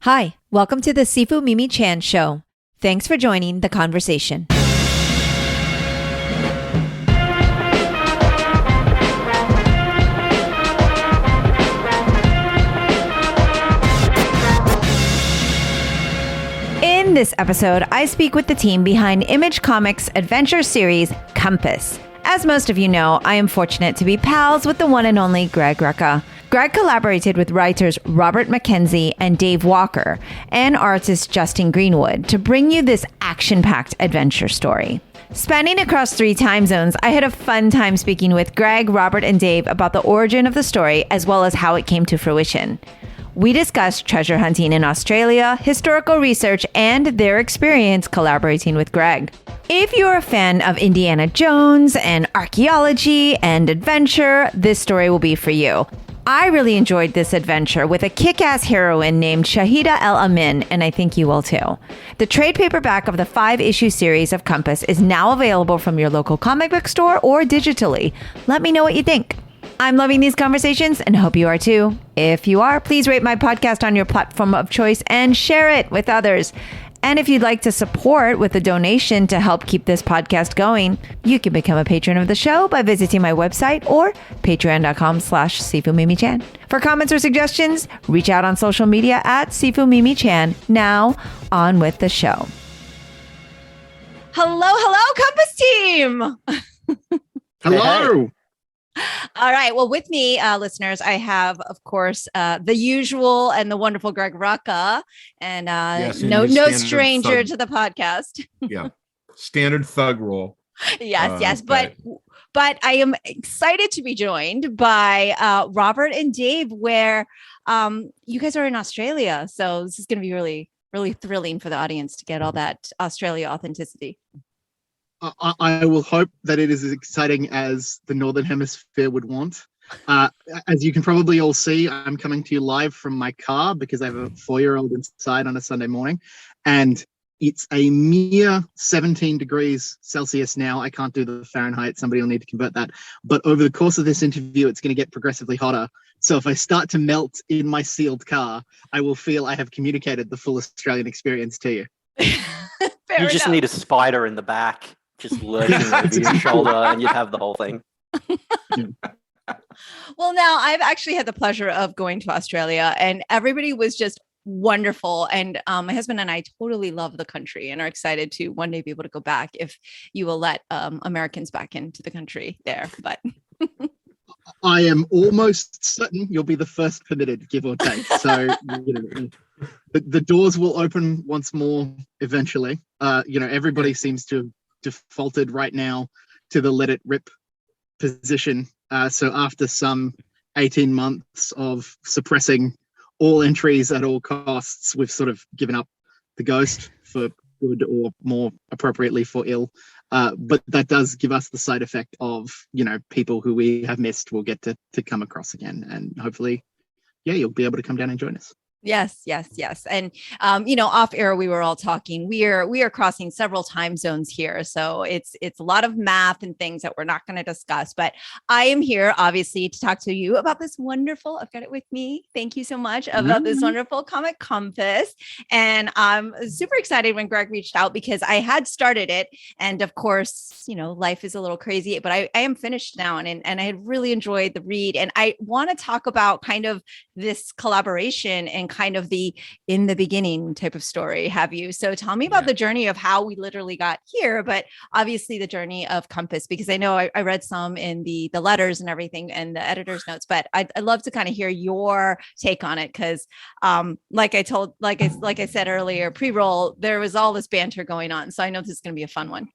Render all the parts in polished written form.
Hi, welcome to the Sifu Mimi Chan Show. Thanks for joining the conversation. In this episode, I speak with the team behind Image Comics' adventure series, Compass. As most of you know, I am fortunate to be pals with the one and only Greg Rucka. Greg collaborated with writers Robert McKenzie and Dave Walker and artist Justin Greenwood to bring you this action-packed adventure story. Spanning across 3 time zones, I had a fun time speaking with Greg, Robert, and Dave about the origin of the story as well as how it came to fruition. We discussed treasure hunting in Australia, historical research, and their experience collaborating with Greg. If you're a fan of Indiana Jones and archaeology and adventure, this story will be for you. I really enjoyed this adventure with a kick-ass heroine named Shahida El Amin, and I think you will too. The trade paperback of the 5-issue series of Compass is now available from your local comic book store or digitally. Let me know what you think. I'm loving these conversations and hope you are too. If you are, please rate my podcast on your platform of choice and share it with others. And if you'd like to support with a donation to help keep this podcast going, you can become a patron of the show by visiting my website or patreon.com/SifuMimiChan. For comments or suggestions, reach out on social media at SifuMimiChan. Now, on with the show. Hello, Compass team. Hello. All right. Well, with me, listeners, I have, of course, the usual and the wonderful Greg Rucka, and Yes, no stranger thug. to the podcast. Yeah, standard thug role. Yes. But I am excited to be joined by Robert and Dave, where you guys are in Australia. So this is going to be really, really thrilling for the audience to get all that Australia authenticity. I will hope that it is as exciting as the Northern Hemisphere would want. As you can probably all see, I'm coming to you live from my car because I have a 4-year-old inside on a Sunday morning, and it's a mere 17 degrees Celsius now. I can't do the Fahrenheit. Somebody will need to convert that. But over the course of this interview, it's going to get progressively hotter. So if I start to melt in my sealed car, I will feel I have communicated the full Australian experience to you. You just need a spider in the back, just lurking over your shoulder, and you'd have the whole thing. Well, now I've actually had the pleasure of going to Australia, and everybody was just wonderful. And my husband and I totally love the country and are excited to one day be able to go back if you will let Americans back into the country there. But I am almost certain you'll be the first permitted, give or take. So, the doors will open once more eventually. Everybody seems to have defaulted right now to the let it rip position. So after some 18 months of suppressing all entries at all costs, we've sort of given up the ghost for good, or more appropriately for ill. But that does give us the side effect of, people who we have missed will get to come across again. And hopefully, you'll be able to come down and join us. Yes. And, off air, we were all talking, we are crossing several time zones here. So it's a lot of math and things that we're not going to discuss, but I am here obviously to talk to you about this wonderful, I've got it with me. Thank you so much, about this wonderful comic Compass. And I'm super excited when Greg reached out because I had started it. And of course, life is a little crazy, but I am finished now. And I had really enjoyed the read. And I want to talk about kind of this collaboration and kind of the in the beginning type of story. Have you? So tell me about the journey of how we literally got here, but obviously the journey of Compass, because I know I read some in the letters and everything and the editor's notes, but I'd love to kind of hear your take on it. Cause like I said earlier, pre-roll, there was all this banter going on. So I know this is going to be a fun one.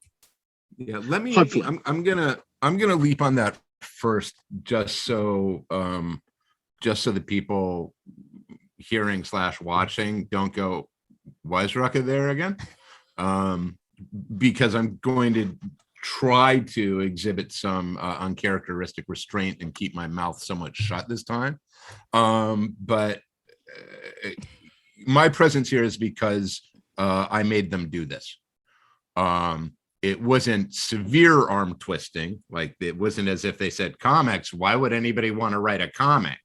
Yeah. I'm going to leap on that first, just so the people hearing/watching don't go, why is Rucka there again? Because I'm going to try to exhibit some uncharacteristic restraint and keep my mouth somewhat shut this time. But my presence here is because I made them do this. It wasn't severe arm twisting. Like, it wasn't as if they said comics. Why would anybody want to write a comic?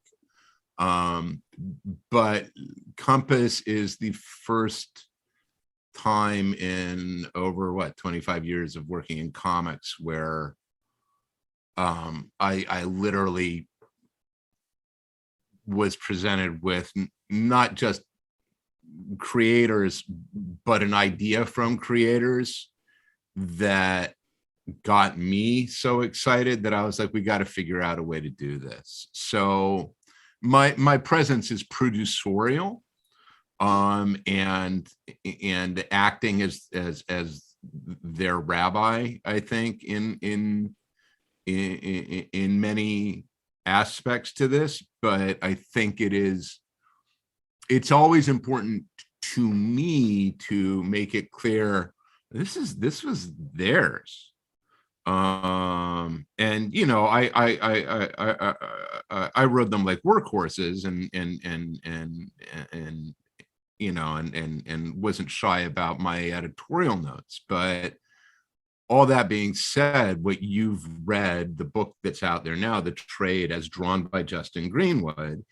But Compass is the first time in over 25 years of working in comics where I literally was presented with not just creators, but an idea from creators that got me so excited that I was like, we got to figure out a way to do this. So my presence is producerial, and acting as their rabbi, I think, in many aspects to this. But I think it's always important to me to make it clear this was theirs. And you know, I rode them like workhorses, and you know, and wasn't shy about my editorial notes. But all that being said, what you've read, the book that's out there now, The Trade, as drawn by Justin Greenwood,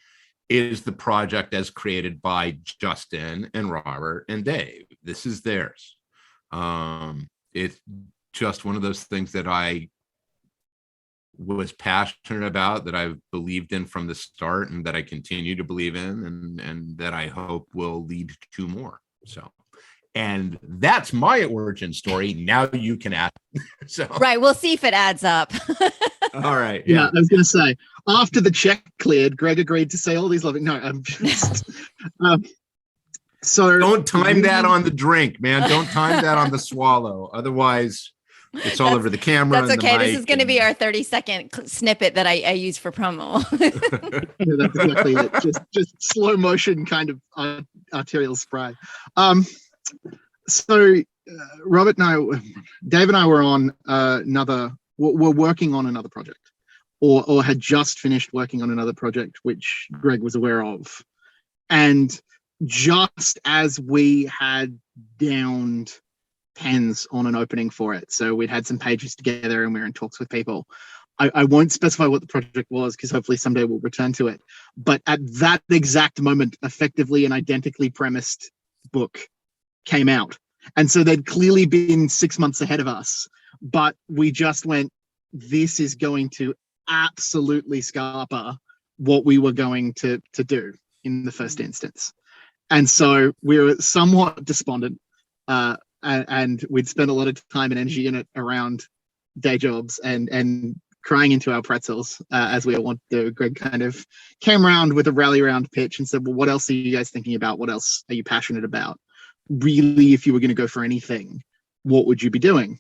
is the project as created by Justin and Robert and Dave. This is theirs. It's just one of those things that I was passionate about, that I've believed in from the start, and that I continue to believe in, and that I hope will lead to more. So, and that's my origin story. Now you can add. So Right. We'll see if it adds up. all right. Yeah, I was going to say, after the check cleared, Greg agreed to say all these loving. No, I'm just. So Don't time that on the drink, man. Don't time that on the swallow. Otherwise, it's all over the camera. That's and the okay. This mic is going to and- be our 30-second snippet that I use for promo. Yeah, that's exactly it. Just slow motion kind of arterial spray. So Robert and I, Dave and I were on we're working on another project, or had just finished working on another project, which Greg was aware of. And just as we had downed pens on an opening for it, so we'd had some pages together and we were in talks with people. I won't specify what the project was, because hopefully someday we'll return to it. But at that exact moment, effectively an identically premised book came out. And so they'd clearly been 6 months ahead of us, but we just went, this is going to absolutely scarper what we were going to do in the first instance. And so we were somewhat despondent, and we'd spent a lot of time and energy in it around day jobs and crying into our pretzels, as we all want to do. Greg kind of came around with a rally round pitch and said, well, what else are you guys thinking about? What else are you passionate about? Really, if you were going to go for anything, what would you be doing?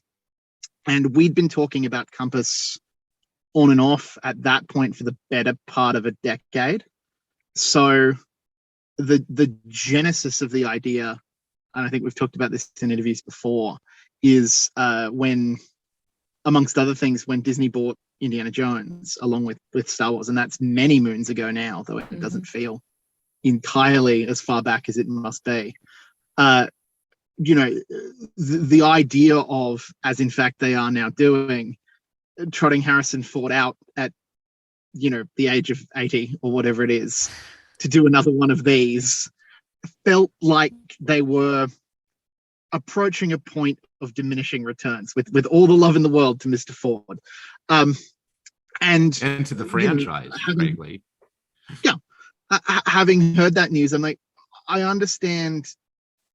And we'd been talking about Compass on and off at that point for the better part of a decade. So the genesis of the idea, and I think we've talked about this in interviews before, is when, amongst other things, when Disney bought Indiana Jones along with Star Wars, and that's many moons ago now, though it doesn't feel entirely as far back as it must be. You know, the idea of, as in fact they are now doing, trotting Harrison Ford out at, you know, the age of 80 or whatever it is, to do another one of these, felt like they were approaching a point of diminishing returns, with all the love in the world to Mr. Ford. And to the franchise, frankly. Yeah. Having heard that news, I'm like, I understand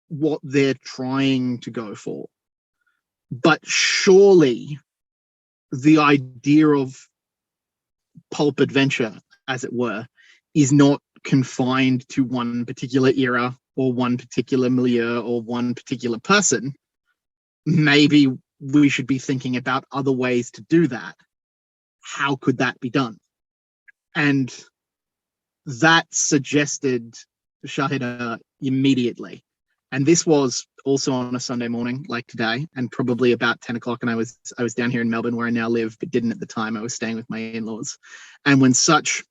what they're trying to go for, but surely the idea of pulp adventure, as it were, is not confined to one particular era or one particular milieu or one particular person. Maybe we should be thinking about other ways to do that. How could that be done? And that suggested Shahida immediately. And this was also on a Sunday morning like today, and probably about 10 o'clock. And I was down here in Melbourne, where I now live, but didn't at the time. I was staying with my in-laws. And when such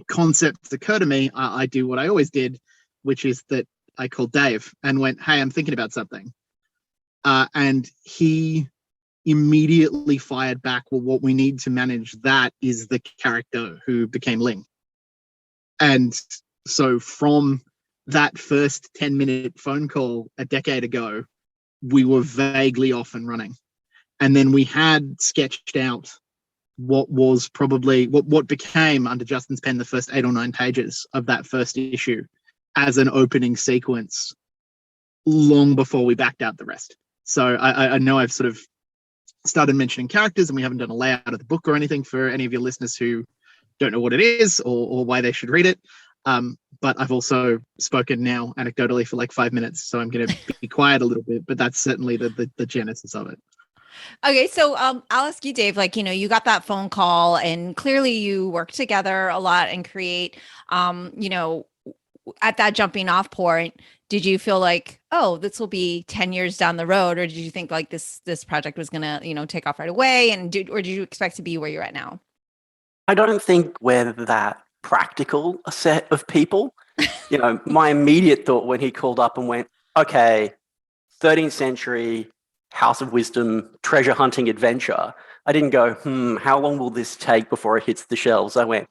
concepts occur to me, I do what I always did, which is that I called Dave and went, hey, I'm thinking about something. And he immediately fired back, well, what we need to manage that is the character who became Ling. And so from that first 10-minute phone call a decade ago, we were vaguely off and running. And then we had sketched out what was probably what became, under Justin's pen, the first 8 or 9 pages of that first issue as an opening sequence long before we backed out the rest. So I know I've sort of started mentioning characters, and we haven't done a layout of the book or anything for any of your listeners who don't know what it is or why they should read it. But I've also spoken now anecdotally for like 5 minutes, so I'm going to be quiet a little bit, but that's certainly the genesis of it. Okay, so I'll ask you, Dave, like, you got that phone call and clearly you work together a lot and create, at that jumping off point, did you feel like, oh, this will be 10 years down the road? Or did you think like this project was going to, take off right away? Or did you expect to be where you're at now? I don't think we're that practical a set of people. My immediate thought when he called up and went, okay, 13th century House of Wisdom treasure hunting adventure, I didn't go, how long will this take before it hits the shelves? I went,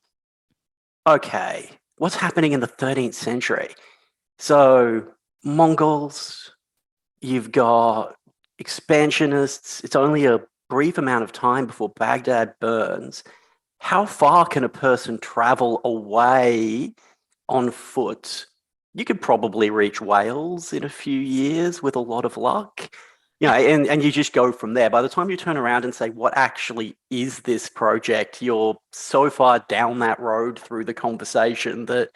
okay, what's happening in the 13th century? So Mongols, you've got expansionists. It's only a brief amount of time before Baghdad burns. How far can a person travel away on foot? You could probably reach Wales in a few years with a lot of luck. And you just go from there. By the time you turn around and say, what actually is this project? You're so far down that road through the conversation that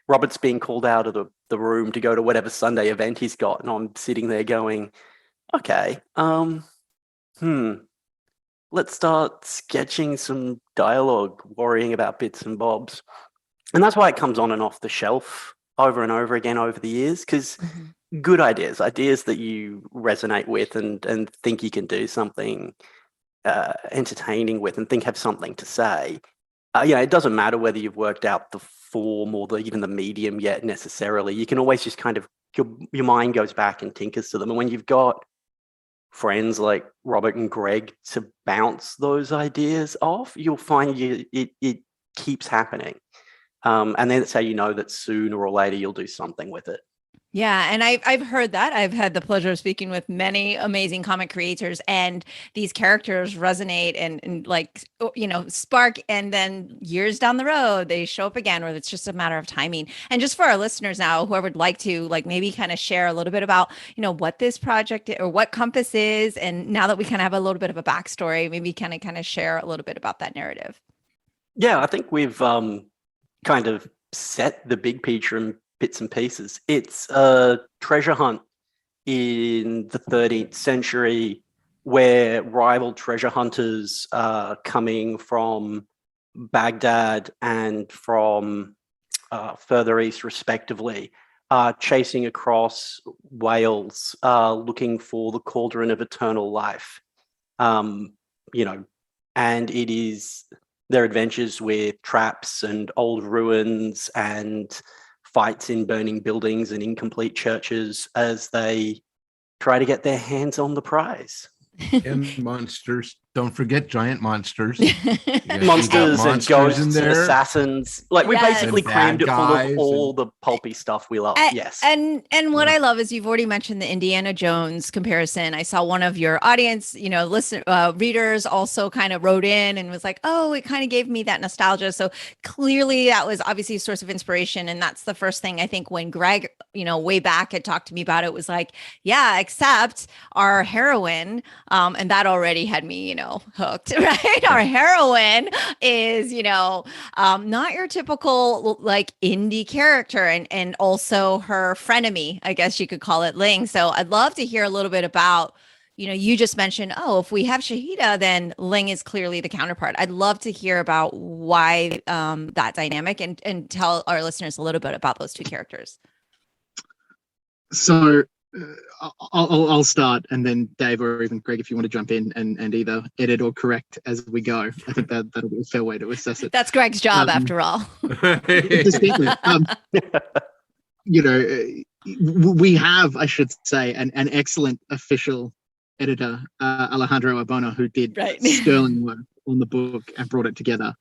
Robert's being called out of the room to go to whatever Sunday event he's got. And I'm sitting there going, okay, let's start sketching some dialogue, worrying about bits and bobs. And that's why it comes on and off the shelf over and over again over the years, because good ideas that you resonate with and think you can do something entertaining with and think have something to say. It doesn't matter whether you've worked out the form or even the medium yet necessarily. You can always just kind of, your mind goes back and tinkers to them. And when you've got friends like Robert and Greg to bounce those ideas off, you'll find it keeps happening. And then that's how you know that sooner or later you'll do something with it. Yeah. And I've heard that. I've had the pleasure of speaking with many amazing comic creators, and these characters resonate and like, spark. And then years down the road, they show up again, or it's just a matter of timing. And just for our listeners now, whoever would like to like maybe kind of share a little bit about, what this project or what Compass is. And now that we kind of have a little bit of a backstory, maybe kind of share a little bit about that narrative. Yeah, I think we've kind of set the big picture in bits and pieces. It's a treasure hunt in the 13th century where rival treasure hunters coming from Baghdad and from further east respectively are chasing across Wales looking for the cauldron of eternal life. And it is their adventures with traps and old ruins and fights in burning buildings and incomplete churches as they try to get their hands on the prize. And monsters. Don't forget giant monsters. Monsters and ghosts and assassins. Like, we basically crammed it full of all the pulpy stuff we love. Yes. And what I love is you've already mentioned the Indiana Jones comparison. I saw one of your audience, readers also kind of wrote in and was like, oh, it kind of gave me that nostalgia. So clearly that was obviously a source of inspiration. And that's the first thing I think when Greg, way back had talked to me about it, was like, yeah, except our heroine, and that already had me, hooked, right? Our heroine is, not your typical like indie character, and also her frenemy, I guess you could call it, Ling. So I'd love to hear a little bit about, you just mentioned, if we have Shahida, then Ling is clearly the counterpart. I'd love to hear about why that dynamic, and tell our listeners a little bit about those two characters. So I'll start, and then Dave or even Greg, if you want to jump in and either edit or correct as we go. I think that'll be a fair way to assess it. That's Greg's job, after all. Distinctly. We have, I should say, an excellent official editor, Alejandro Abona, who did sterling work on the book and brought it together.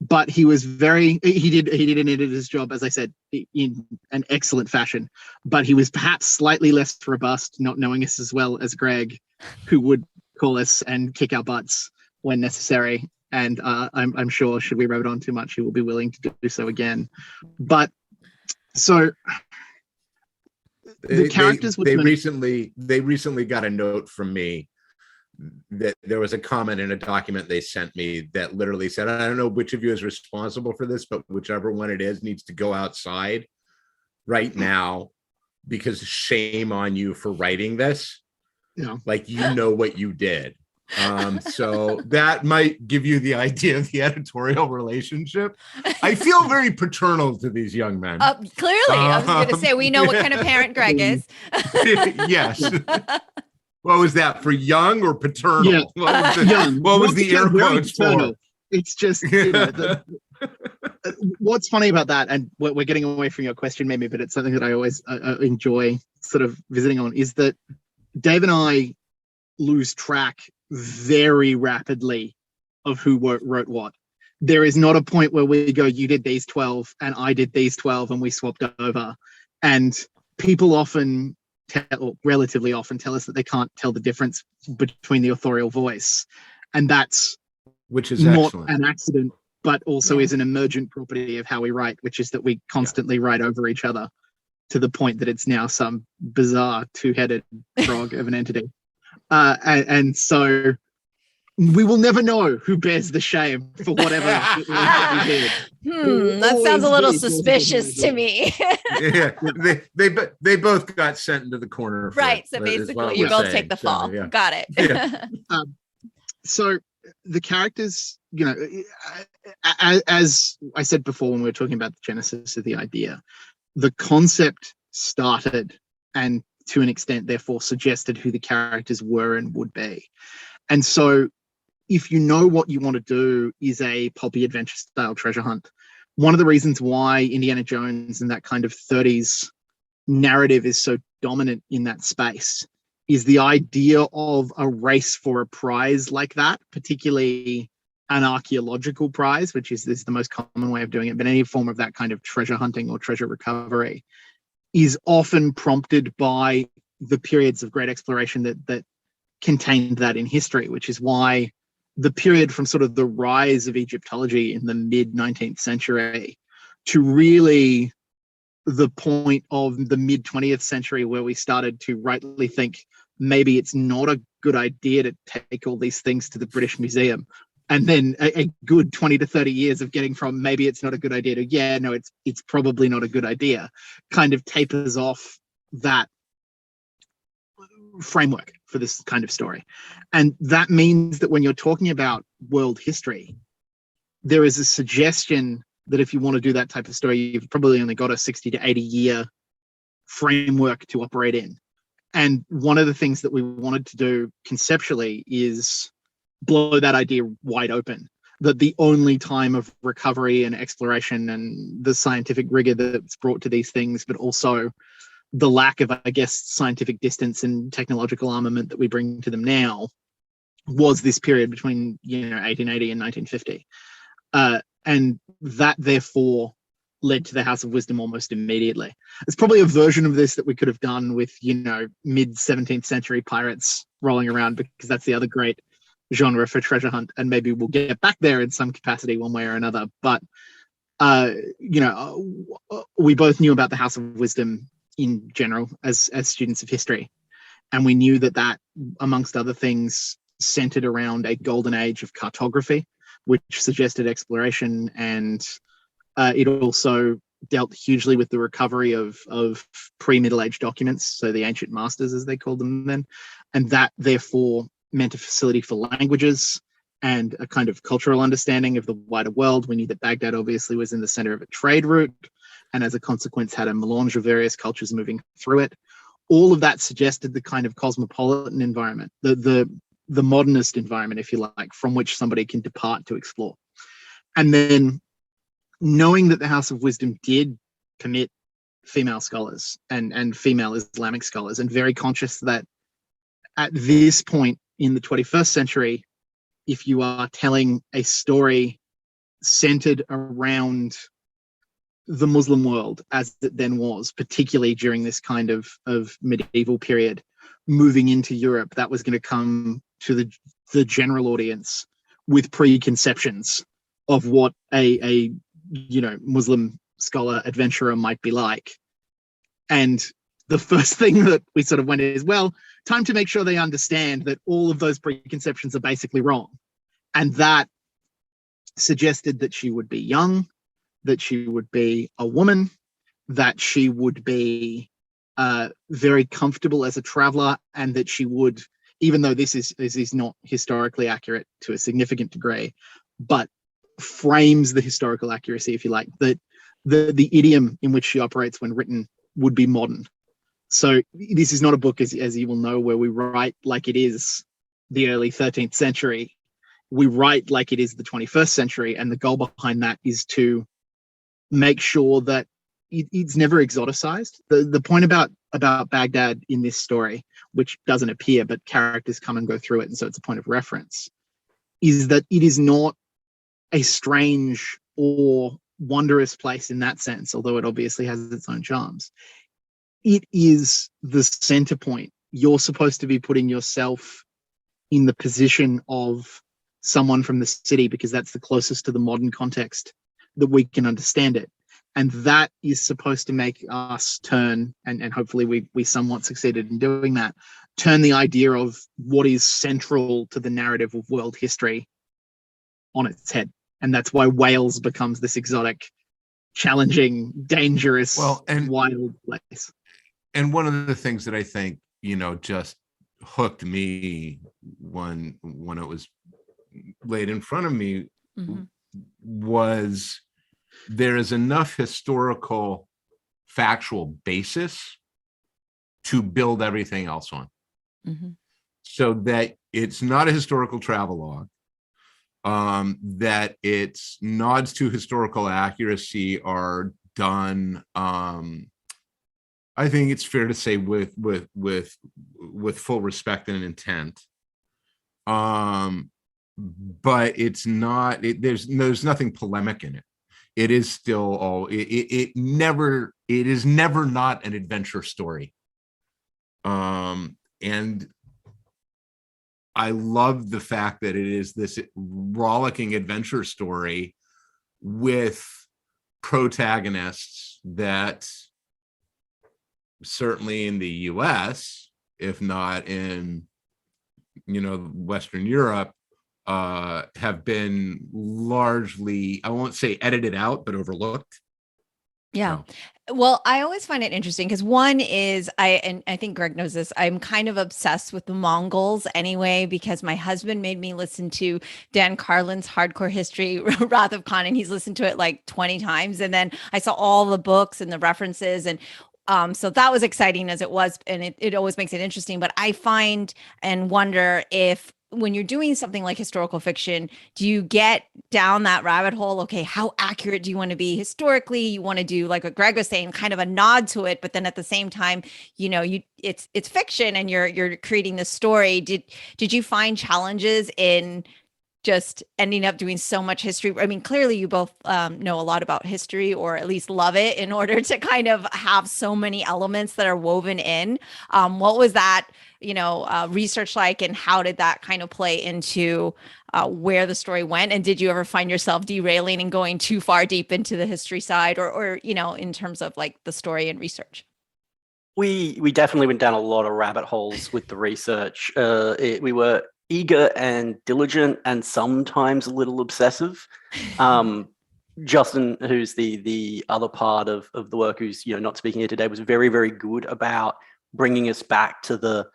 but he was he did an editor's job, as I said, in an excellent fashion, but he was perhaps slightly less robust, not knowing us as well as Greg, who would call us and kick our butts when necessary. And I'm sure, should we rub it on too much, he will be willing to do so again. But so the characters they recently got a note from me that there was a comment in a document they sent me that literally said, I don't know which of you is responsible for this, but whichever one it is needs to go outside right now, because shame on you for writing this. Yeah. Like, you know what you did. So that might give you the idea of the editorial relationship. I feel very paternal to these young men. Clearly, I was going to say, we know what kind of parent Greg is. Yes. What was that, for young or paternal? Yeah. What was the air quotes for? It's just, what's funny about that, and we're getting away from your question maybe, but it's something that I always enjoy sort of visiting on, is that Dave and I lose track very rapidly of who wrote what. There is not a point where we go, you did these 12 and I did these 12 and we swapped over. And people often relatively often tell us that they can't tell the difference between the authorial voice. And that's which is not excellent. an accident, but also is an emergent property of how we write, which is that we constantly write over each other to the point that it's now some bizarre two-headed frog of an entity. And so we will never know who bears the shame for whatever we did. That sounds a little suspicious to me. Yeah, they both got sent into the corner. Right. So basically, you both take the fall. Yeah. Got it. Yeah. So the characters, as I said before when we were talking about the genesis of the idea, the concept started and to an extent, therefore, suggested who the characters were and would be. And so if you know what you want to do is a pulpy adventure style treasure hunt, one of the reasons why Indiana Jones and that kind of 30s narrative is so dominant in that space is the idea of a race for a prize like that, particularly an archaeological prize, which is the most common way of doing it, but any form of that kind of treasure hunting or treasure recovery is often prompted by the periods of great exploration that contained that in history, which is why the period from sort of the rise of Egyptology in the mid-19th century to really the point of the mid-20th century, where we started to rightly think maybe it's not a good idea to take all these things to the British Museum. And then a good 20 to 30 years of getting from maybe it's not a good idea to, yeah, no, it's probably not a good idea, kind of tapers off that framework for this kind of story. And that means that when you're talking about world history, there is a suggestion that if you want to do that type of story, you've probably only got a 60 to 80 year framework to operate in. And one of the things that we wanted to do conceptually is blow that idea wide open, that the only time of recovery and exploration and the scientific rigor that's brought to these things, but also the lack of, I guess, scientific distance and technological armament that we bring to them now, was this period between 1880 and 1950. And that therefore led to the House of Wisdom almost immediately. It's probably a version of this that we could have done with, mid 17th century pirates rolling around, because that's the other great genre for treasure hunt, and maybe we'll get back there in some capacity one way or another. But we both knew about the House of Wisdom in general as students of history, and we knew that amongst other things centered around a golden age of cartography, which suggested exploration, and it also dealt hugely with the recovery of pre-Middle Age documents, so the ancient masters as they called them then, and that therefore meant a facility for languages and a kind of cultural understanding of the wider world. We knew that Baghdad obviously was in the center of a trade route, and as a consequence had a melange of various cultures moving through it. All of that suggested the kind of cosmopolitan environment, the modernist environment, if you like, from which somebody can depart to explore. And then knowing that the House of Wisdom did permit female scholars and female Islamic scholars, and very conscious that at this point in the 21st century, if you are telling a story centered around the Muslim world as it then was, particularly during this kind of medieval period, moving into Europe, that was going to come to the general audience with preconceptions of what a Muslim scholar adventurer might be like. And the first thing that we sort of went is, well, time to make sure they understand that all of those preconceptions are basically wrong. And that suggested that she would be young, that she would be a woman, that she would be very comfortable as a traveler, and that she would, even though this is not historically accurate to a significant degree, but frames the historical accuracy, if you like, that the idiom in which she operates when written would be modern. So this is not a book, as you will know, where we write like it is the early 13th century. We write like it is the 21st century, and the goal behind that is to make sure that it's never exoticized. The point about Baghdad in this story, which doesn't appear, but characters come and go through it, and so it's a point of reference, is that it is not a strange or wondrous place in that sense, although it obviously has its own charms. It is the center point. You're supposed to be putting yourself in the position of someone from the city, because that's the closest to the modern context that we can understand it. And that is supposed to make us turn, and hopefully we somewhat succeeded in doing that, turn the idea of what is central to the narrative of world history on its head. And that's why Wales becomes this exotic, challenging, dangerous, wild place. And one of the things that I think, just hooked me when it was laid in front of me was there is enough historical factual basis to build everything else on. So that it's not a historical travelogue, that its nods to historical accuracy are done, I think it's fair to say with full respect and intent. But it's not, there's nothing polemic in it. It is still all, it is never not an adventure story. And I love the fact that it is this rollicking adventure story with protagonists that certainly in the US, if not in, Western Europe, have been largely, I won't say edited out, but overlooked. Yeah. Well, I always find it interesting because one is and I think Greg knows this, I'm kind of obsessed with the Mongols anyway, because my husband made me listen to Dan Carlin's Hardcore History, Wrath of Khan, and he's listened to it like 20 times. And then I saw all the books and the references, and so that was exciting as it was, and it always makes it interesting. But I find and wonder if when you're doing something like historical fiction, do you get down that rabbit hole? Okay, how accurate do you want to be historically? You want to do, like what Greg was saying, kind of a nod to it, but then at the same time, it's fiction and you're creating this story. Did you find challenges in just ending up doing so much history? I mean, clearly you both know a lot about history, or at least love it, in order to kind of have so many elements that are woven in. What was that, research like, and how did that kind of play into where the story went? And did you ever find yourself derailing and going too far deep into the history side, or in terms of like the story and research? We definitely went down a lot of rabbit holes with the research. We were eager and diligent, and sometimes a little obsessive. Justin, who's the other part of the work, who's not speaking here today, was very, very good about bringing us back to the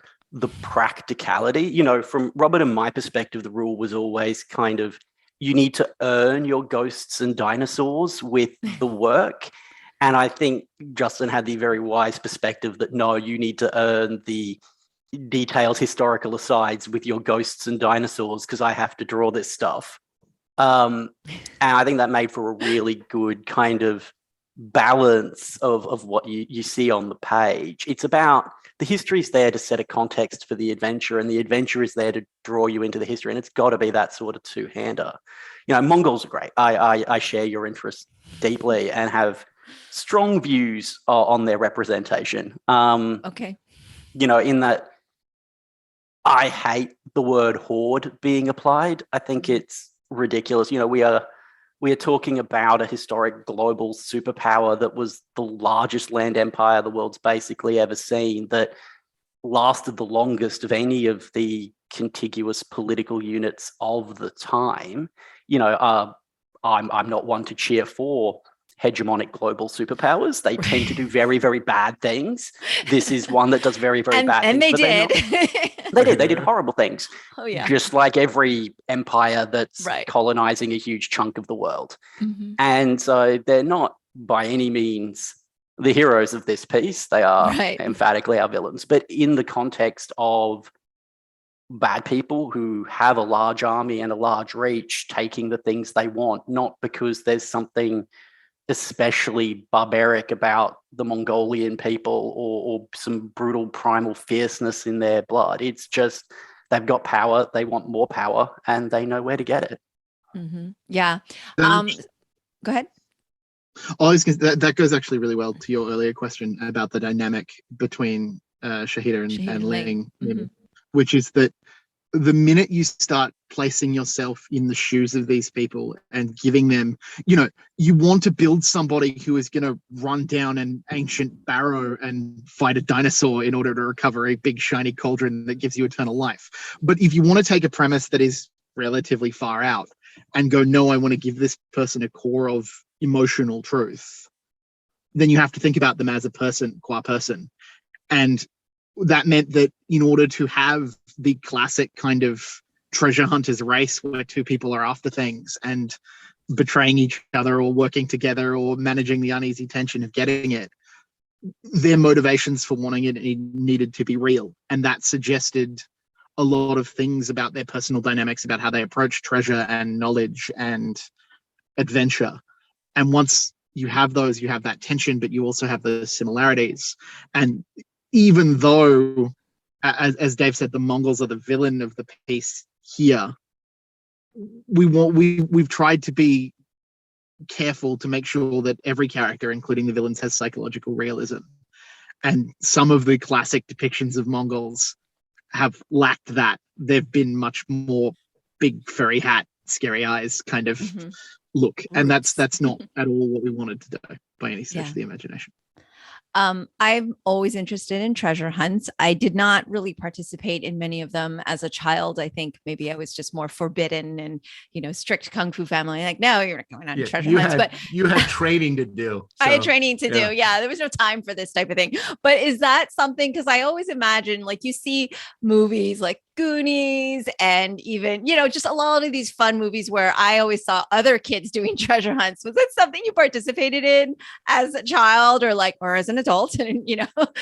practicality. From Robert and my perspective, the rule was always kind of, you need to earn your ghosts and dinosaurs with the work. And I think Justin had the very wise perspective that no, you need to earn the detailed historical asides with your ghosts and dinosaurs, because I have to draw this stuff. And I think that made for a really good kind of balance of what you see on the page. It's about the history is there to set a context for the adventure, and the adventure is there to draw you into the history, and it's got to be that sort of two-hander. Mongols are great. I share your interest deeply and have strong views on their representation. Okay. In that I hate the word horde being applied. I think it's ridiculous. We are talking about a historic global superpower that was the largest land empire the world's basically ever seen, that lasted the longest of any of the contiguous political units of the time. I'm not one to cheer for hegemonic global superpowers. They tend to do very, very bad things. This is one that does very, very bad things. And they did. They did horrible things. Oh, yeah. Just like every empire that's right. colonizing a huge chunk of the world. Mm-hmm. And so they're not by any means the heroes of this piece. They are emphatically our villains. But in the context of bad people who have a large army and a large reach taking the things they want, not because there's something especially barbaric about the Mongolian people or some brutal primal fierceness in their blood. It's just they've got power, they want more power, and they know where to get it. Mm-hmm. Yeah. Go ahead. That goes actually really well to your earlier question about the dynamic between Shahida and Ling, mm-hmm. which is that the minute you start placing yourself in the shoes of these people and giving them, you want to build somebody who is going to run down an ancient barrow and fight a dinosaur in order to recover a big shiny cauldron that gives you eternal life. But if you want to take a premise that is relatively far out and go, no, I want to give this person a core of emotional truth, then you have to think about them as a person, qua person. And that meant that in order to have the classic kind of treasure hunters race where two people are after things and betraying each other or working together or managing the uneasy tension of getting it, their motivations for wanting it needed to be real. And that suggested a lot of things about their personal dynamics, about how they approach treasure and knowledge and adventure. And once you have those, you have that tension, but you also have the similarities. And even though, as Dave said, the Mongols are the villain of the piece here, we've tried to be careful to make sure that every character, including the villains, has psychological realism. And some of the classic depictions of Mongols have lacked that. They've been much more big furry hat, scary eyes kind of look. And that's not at all what we wanted to do by any stretch of the imagination. I'm always interested in treasure hunts. I did not really participate in many of them as a child. I think maybe I was just more forbidden and, strict Kung Fu family. Like, no, you're not going on treasure hunts. But you had training to do. So, I had training to do. Yeah. There was no time for this type of thing. But is that something? Because I always imagine, like, you see movies like Goonies and even, just a lot of these fun movies where I always saw other kids doing treasure hunts. Was that something you participated in as a child or as an adult? And,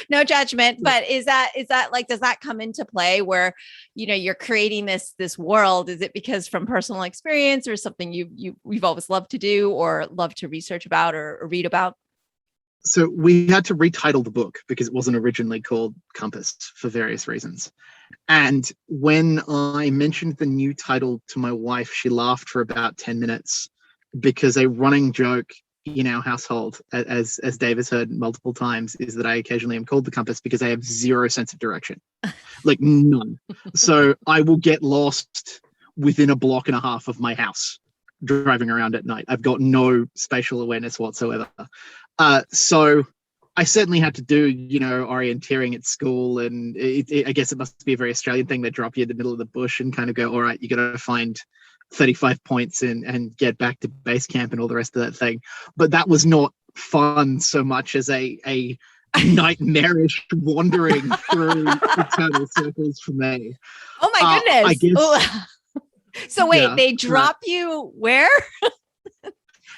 no judgment, but is that like, does that come into play where, you're creating this world? Is it because from personal experience or something you've always loved to do or love to research about or read about? So we had to retitle the book because it wasn't originally called Compass for various reasons. And when I mentioned the new title to my wife, she laughed for about 10 minutes because a running joke in our household, as Dave has heard multiple times, is that I occasionally am called the Compass because I have zero sense of direction, like none. So I will get lost within a block and a half of my house driving around at night. I've got no spatial awareness whatsoever. So I certainly had to do, orienteering at school, and I guess it must be a very Australian thing. They drop you in the middle of the bush and kind of go, all right, you got to find 35 points and get back to base camp and all the rest of that thing. But that was not fun so much as a nightmarish wandering through eternal circles for me. Oh my goodness. I guess, so wait, they drop you where?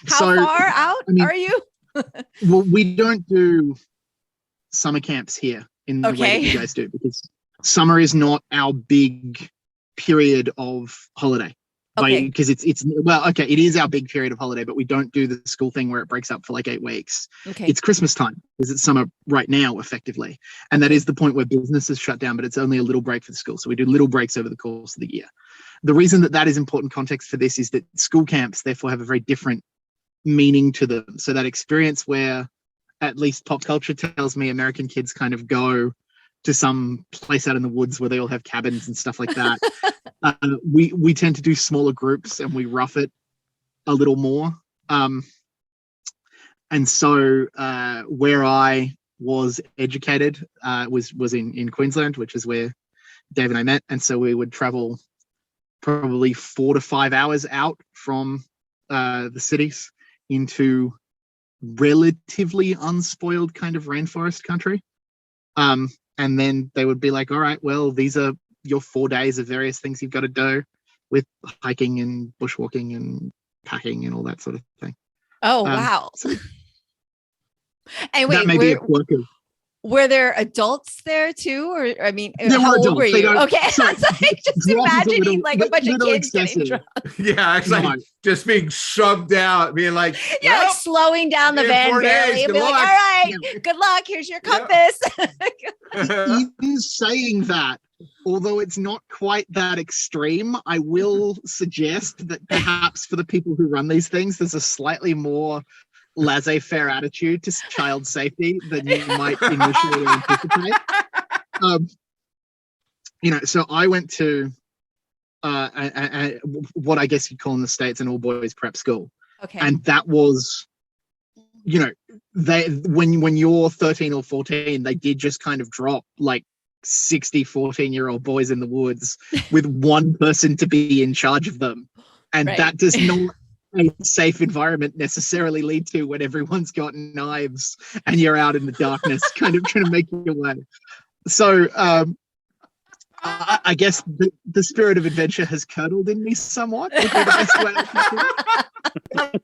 How far out are you? Well, we don't do summer camps here in the way that you guys do, because summer is not our big period of holiday. Okay. Because it's well, okay, it is our big period of holiday, but we don't do the school thing where it breaks up for like 8 weeks. Okay. It's Christmas time because it's summer right now, effectively, and that is the point where businesses shut down. But it's only a little break for the school, so we do little breaks over the course of the year. The reason that is important context for this is that school camps therefore have a very different meaning to them. So that experience where, at least pop culture tells me, American kids kind of go to some place out in the woods where they all have cabins and stuff like that. We tend to do smaller groups and we rough it a little more. And so where I was educated was in Queensland, which is where Dave and I met. And so we would travel probably 4 to 5 hours out from the cities into relatively unspoiled kind of rainforest country. And then they would be like, all right, well, these are your 4 days of various things you've got to do with hiking and bushwalking and packing and all that sort of thing. Oh, wow. So and wait, that may be a quirk of. Were there adults there too? Or, I mean, There how were old adults. were They you? don't- Okay. so I was like, just drunk is a imagining little- like a bunch of little kids getting excessive. drunk. Yeah, it's like No. just being shoved out, being like, Yeah, well, like slowing down the yeah, van 4 days, barely and good be like, all luck. right, good luck. Here's your compass. In saying that, although it's not quite that extreme, I will suggest that perhaps for the people who run these things, there's a slightly more laissez-faire attitude to child safety than you might initially anticipate. So I went to what I guess you'd call in the States an all-boys prep school. Okay. And that was, they when you're 13 or 14, they did just kind of drop like 60 14-year-old boys in the woods with one person to be in charge of them. And Right. that does not a safe environment necessarily lead to when everyone's got knives and you're out in the darkness kind of trying to make your way. So I guess the spirit of adventure has curdled in me somewhat. Would be the best way to put it.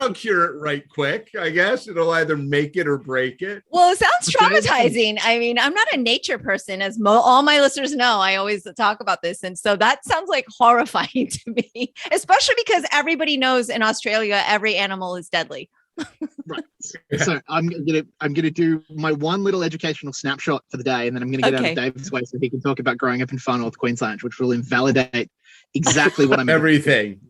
I'll cure it right quick, I guess. It'll either make it or break it. Well, it sounds Okay. traumatizing. I mean, I'm not a nature person, as all my listeners know. I always talk about this. And so that sounds like horrifying to me, especially because everybody knows in Australia, every animal is deadly. Right. So I'm gonna do my one little educational snapshot for the day, and then I'm gonna get out Okay. of Dave's way so he can talk about growing up in far north Queensland, which will invalidate exactly what I'm Everything.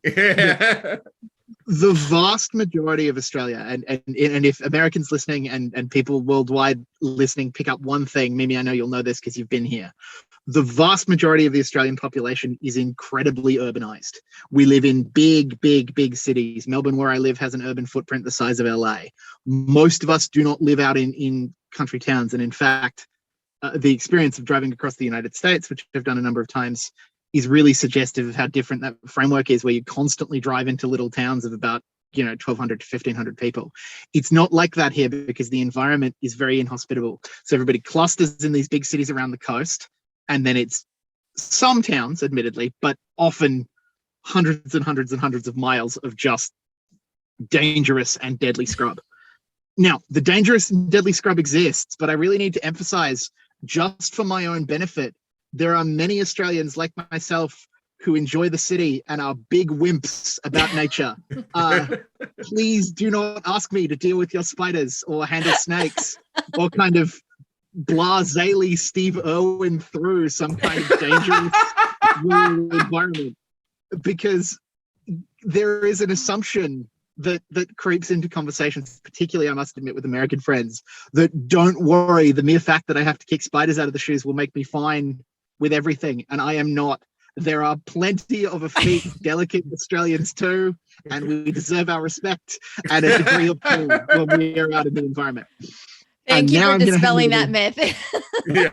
The vast majority of Australia, and if Americans listening and people worldwide listening pick up one thing, Mimi, I know you'll know this because you've been here. The vast majority of the Australian population is incredibly urbanized. We live in big cities. Melbourne, where I live, has an urban footprint the size of LA. Most of us do not live out in country towns. And in fact, the experience of driving across the United States, which I've done a number of times, is really suggestive of how different that framework is, where you constantly drive into little towns of about 1,200 to 1,500 people. It's not like that here because the environment is very inhospitable. So everybody clusters in these big cities around the coast, and then it's some towns, admittedly, but often hundreds and hundreds and hundreds of miles of just dangerous and deadly scrub. Now, the dangerous and deadly scrub exists, but I really need to emphasize, just for my own benefit, there are many Australians like myself who enjoy the city and are big wimps about nature. Please do not ask me to deal with your spiders or handle snakes or kind of blasely Steve Irwin through some kind of dangerous rural environment, because there is an assumption that creeps into conversations, particularly I must admit with American friends, that don't worry, the mere fact that I have to kick spiders out of the shoes will make me fine with everything, and I am not. There are plenty of effete, delicate Australians too, and we deserve our respect and a degree of cool when we are out in the environment. Thank you now for I'm gonna dispelling that hand myth. Yeah.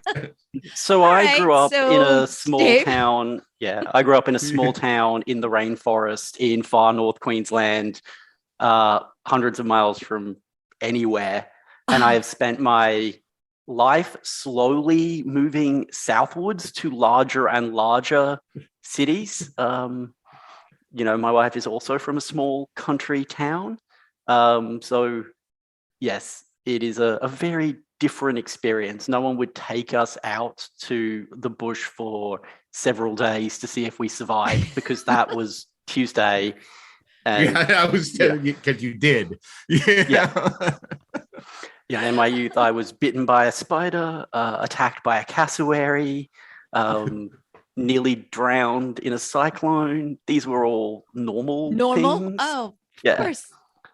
So All I right, grew up in so a small Dave? town. Yeah, I grew up in a small town in the rainforest in far north Queensland, hundreds of miles from anywhere. And I have spent my life slowly moving southwards to larger and larger cities. My wife is also from a small country town. So yes, it is a very different experience. No one would take us out to the bush for several days to see if we survived, because that was Tuesday. And, I was telling you because you did. Yeah. Yeah, in my youth, I was bitten by a spider, attacked by a cassowary, nearly drowned in a cyclone. These were all normal things. Oh, yeah. Of course.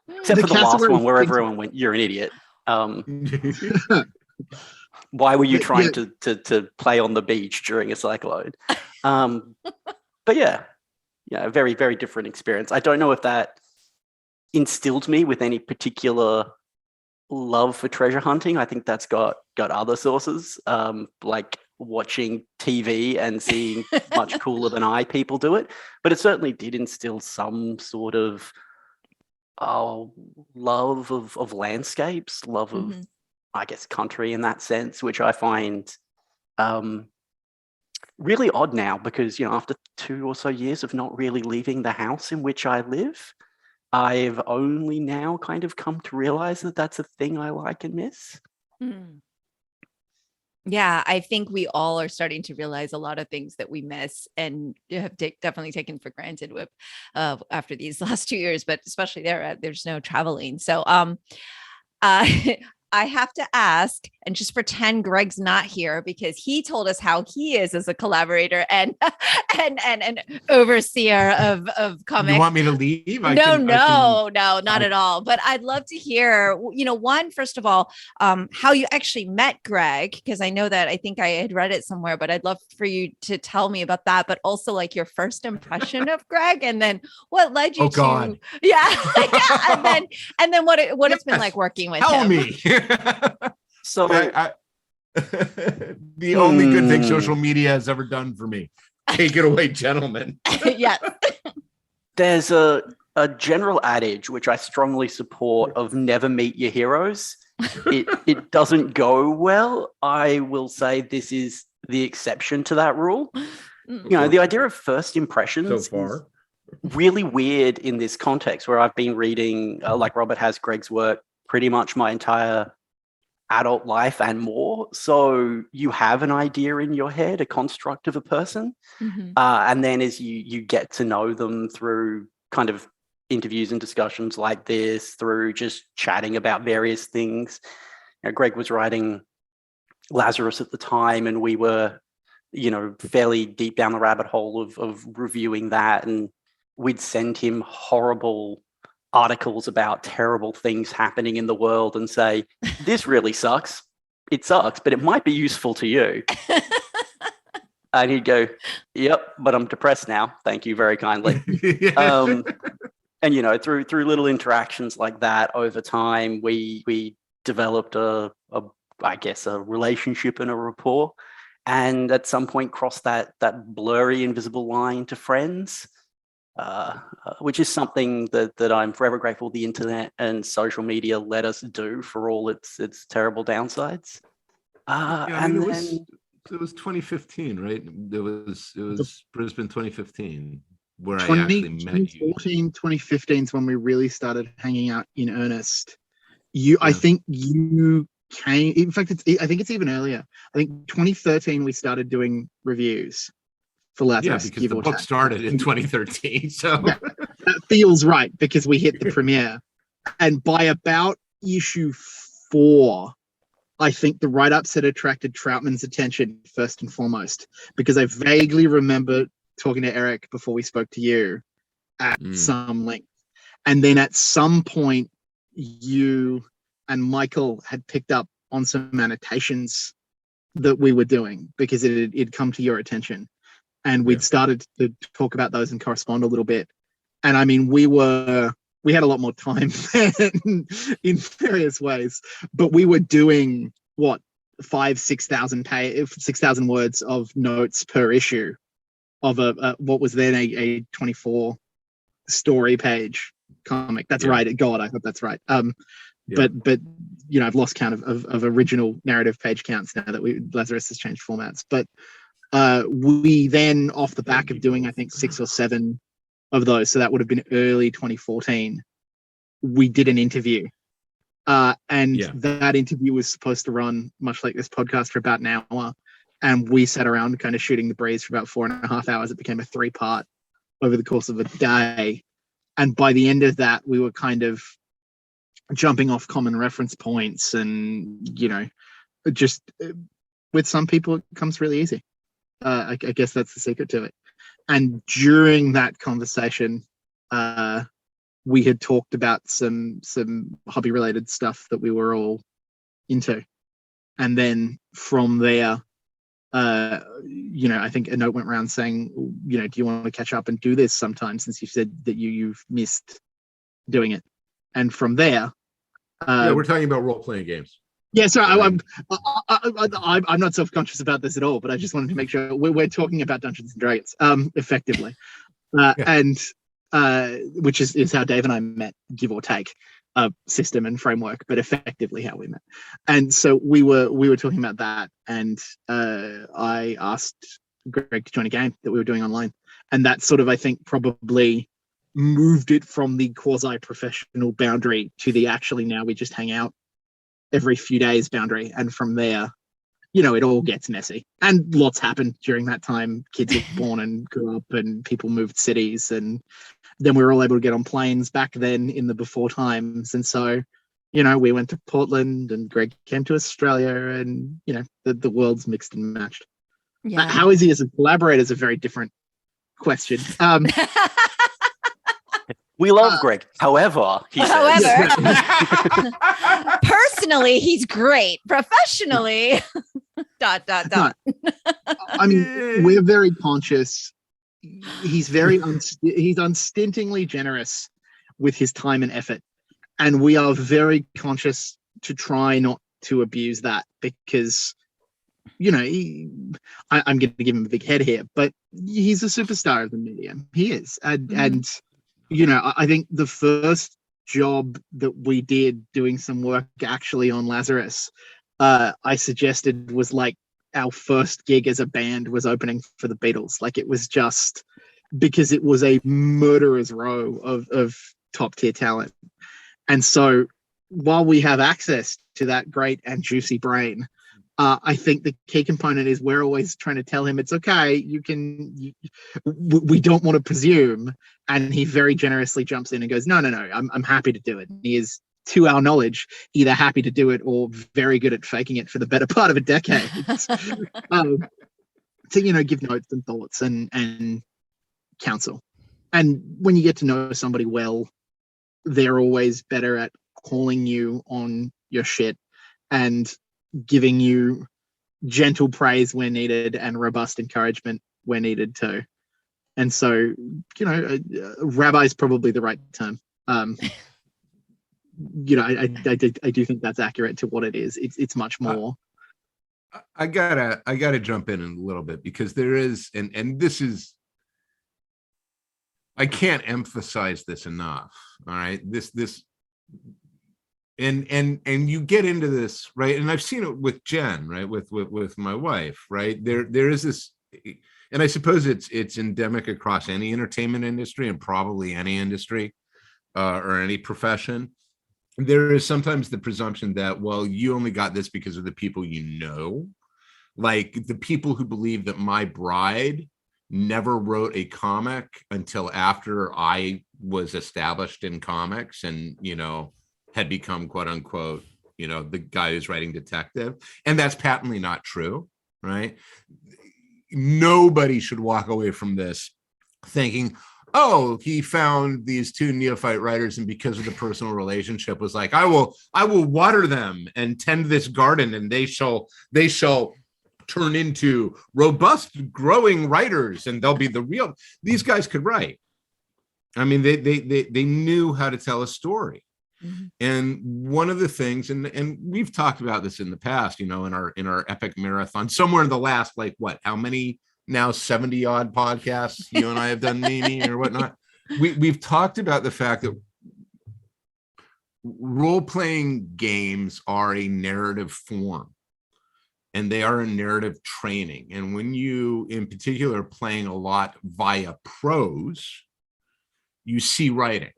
Except for the last one where everyone went, "You're an idiot." Why were you trying to play on the beach during a cyclone? But yeah, very, very different experience. I don't know if that instilled me with any particular love for treasure hunting. I think that's got other sources, like watching TV and seeing much cooler than people do it. But it certainly did instill some sort of love of landscapes, love of, I guess, country in that sense, which I find really odd now because, after 2 or so years of not really leaving the house in which I live, I've only now kind of come to realize that that's a thing I like and miss. Yeah, I think we all are starting to realize a lot of things that we miss and have definitely taken for granted with after these last 2 years, but especially there's no traveling. So I have to ask and just pretend Greg's not here because he told us how he is as a collaborator and overseer of comics. You want me to leave? No, not at all. But I'd love to hear, one, first of all, how you actually met Greg, because I know that I think I had read it somewhere, but I'd love for you to tell me about that, but also like your first impression of Greg and then what led you to, yeah. and then what it's been like working with tell him. Me. So the only good thing social media has ever done for me. Take it away, gentlemen. Yes. There's a general adage which I strongly support of never meet your heroes. It doesn't go well. I will say this is the exception to that rule. The idea of first impressions so far is really weird in this context where I've been reading, like Robert has, Greg's work pretty much my entire adult life and more. So you have an idea in your head, a construct of a person. And then as you get to know them through kind of interviews and discussions like this, through just chatting about various things. Greg was writing Lazarus at the time, and we were, fairly deep down the rabbit hole of reviewing that. And we'd send him horrible articles about terrible things happening in the world and say, this really sucks. It sucks, but it might be useful to you. And he'd go, yep, but I'm depressed now. Thank you very kindly. And, through little interactions like that over time, we developed a relationship and a rapport. And at some point crossed that blurry, invisible line to friends. Which is something that I'm forever grateful the internet and social media let us do for all its terrible downsides. It was 2015, right? It was Brisbane 2015 where I actually met you. 2015 is when we really started hanging out in earnest. I think you came. In fact, I think it's even earlier. I think 2013 we started doing reviews. For Lazarus, because the book started in 2013, so that feels right because we hit the premiere, and by about issue 4, I think the write-ups had attracted Troutman's attention first and foremost, because I vaguely remember talking to Eric before we spoke to you at some length, and then at some point you and Michael had picked up on some annotations that we were doing because it'd come to your attention. And we'd started to talk about those and correspond a little bit. And I mean, we had a lot more time in various ways, but we were doing 6,000 words of notes per issue of what was then a 24 story page comic. That's right. God, I hope that's right. But I've lost count of original narrative page counts now that Lazarus has changed formats. But we then, off the back of doing, I think, 6 or 7 of those, so that would have been early 2014, we did an interview. That interview was supposed to run, much like this podcast, for about an hour. And we sat around kind of shooting the breeze for about 4.5 hours. It became a 3-part over the course of a day. And by the end of that, we were kind of jumping off common reference points, and just with some people it comes really easy. I guess that's the secret to it. And during that conversation, we had talked about some hobby related stuff that we were all into, and then from there, I think a note went around saying, do you want to catch up and do this sometime, since you said that you've missed doing it. And from there, we're talking about role-playing games. Yeah, so I'm not self-conscious about this at all, but I just wanted to make sure we're talking about Dungeons and Dragons, effectively, and which is how Dave and I met, give or take a system and framework, but effectively how we met. And so we were talking about that, and I asked Greg to join a game that we were doing online, and that sort of, I think, probably moved it from the quasi-professional boundary to the actually now we just hang out every few days boundary. And from there, it all gets messy, and lots happened during that time. Kids were born and grew up, and people moved cities, and then we were all able to get on planes back then in the before times. And so, we went to Portland, and Greg came to Australia, and the world's mixed and matched. Yeah. How is he as a collaborator is a very different question. We love Greg. However, he says. Personally, he's great. Professionally, ... I mean, we're very conscious. He's he's unstintingly generous with his time and effort, and we are very conscious to try not to abuse that, because I'm going to give him a big head here, but he's a superstar of the medium. He is, and I think the first job that we did doing some work actually on Lazarus, I suggested was like our first gig as a band was opening for the Beatles. Like, it was just because it was a murderer's row of top tier talent. And so while we have access to that great and juicy brain, I think the key component is we're always trying to tell him it's okay. We don't want to presume. And he very generously jumps in and goes, no, I'm happy to do it. And he is, to our knowledge, either happy to do it or very good at faking it for the better part of a decade. To give notes and thoughts and counsel. And when you get to know somebody well, they're always better at calling you on your shit and giving you gentle praise where needed and robust encouragement where needed too. And so, rabbi is probably the right term. I do think that's accurate to what it is. It's much more. I gotta jump in a little bit, because there is, and this is, I can't emphasize this enough. All right, this. And you get into this, right? And I've seen it with Jen, right? With my wife, right? There is this, and I suppose it's endemic across any entertainment industry and probably any industry or any profession. There is sometimes the presumption that, well, you only got this because of the people you know. Like the people who believe that my bride never wrote a comic until after I was established in comics and, had become, quote unquote, the guy who's writing detective. And that's patently not true, right? Nobody should walk away from this thinking, oh, he found these two neophyte writers, and because of the personal relationship was like, I will water them and tend this garden, and they shall turn into robust growing writers, and they'll be the real. These guys could write. I mean, they knew how to tell a story. Mm-hmm. And one of the things, and we've talked about this in the past, in our epic marathon, somewhere in the last, how many now 70 odd podcasts you and I have done, Mimi, or whatnot. We've talked about the fact that role-playing games are a narrative form, and they are a narrative training. And when you, in particular, playing a lot via prose, you see writing.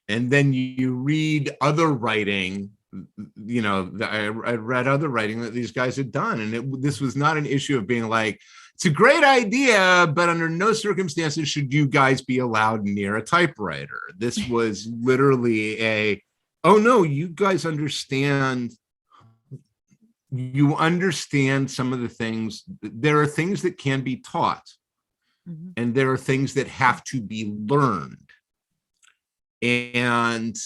And then you read other writing I read other writing that these guys had done, and this was not an issue of being like, it's a great idea, but under no circumstances should you guys be allowed near a typewriter. This was literally oh no, you guys understand. You understand some of the things. There are things that can be taught, and there are things that have to be learned. And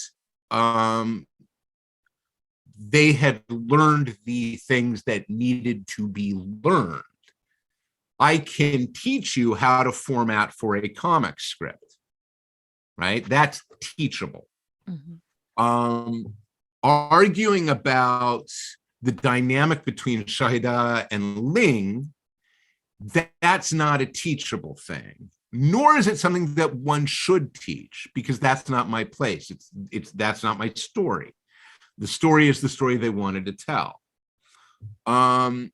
they had learned the things that needed to be learned. I can teach you how to format for a comic script, right? That's teachable. Arguing about the dynamic between Shahida and Ling, that's not a teachable thing, nor is it something that one should teach, because that's not my place. That's not my story. The story is the story they wanted to tell. And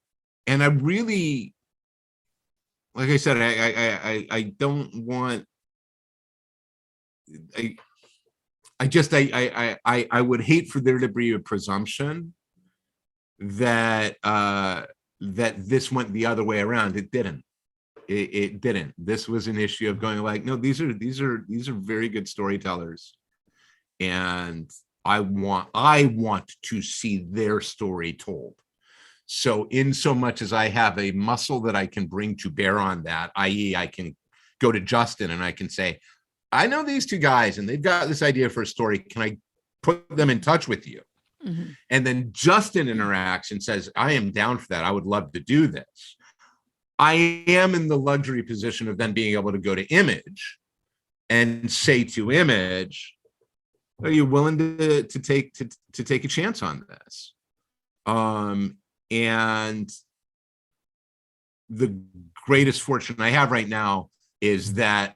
I really, like I said, I don't want, I would hate for there to be a presumption that this went the other way around. It didn't. It didn't. This was an issue of going like, no, these are very good storytellers, and I want to see their story told. So in so much as I have a muscle that I can bring to bear on that, i.e. I can go to Justin and I can say, I know these two guys and they've got this idea for a story. Can I put them in touch with you? And then Justin interacts and says, I am down for that. I would love to do this. I am in the luxury position of then being able to go to Image and say to Image, are you willing to take a chance on this? And the greatest fortune I have right now is that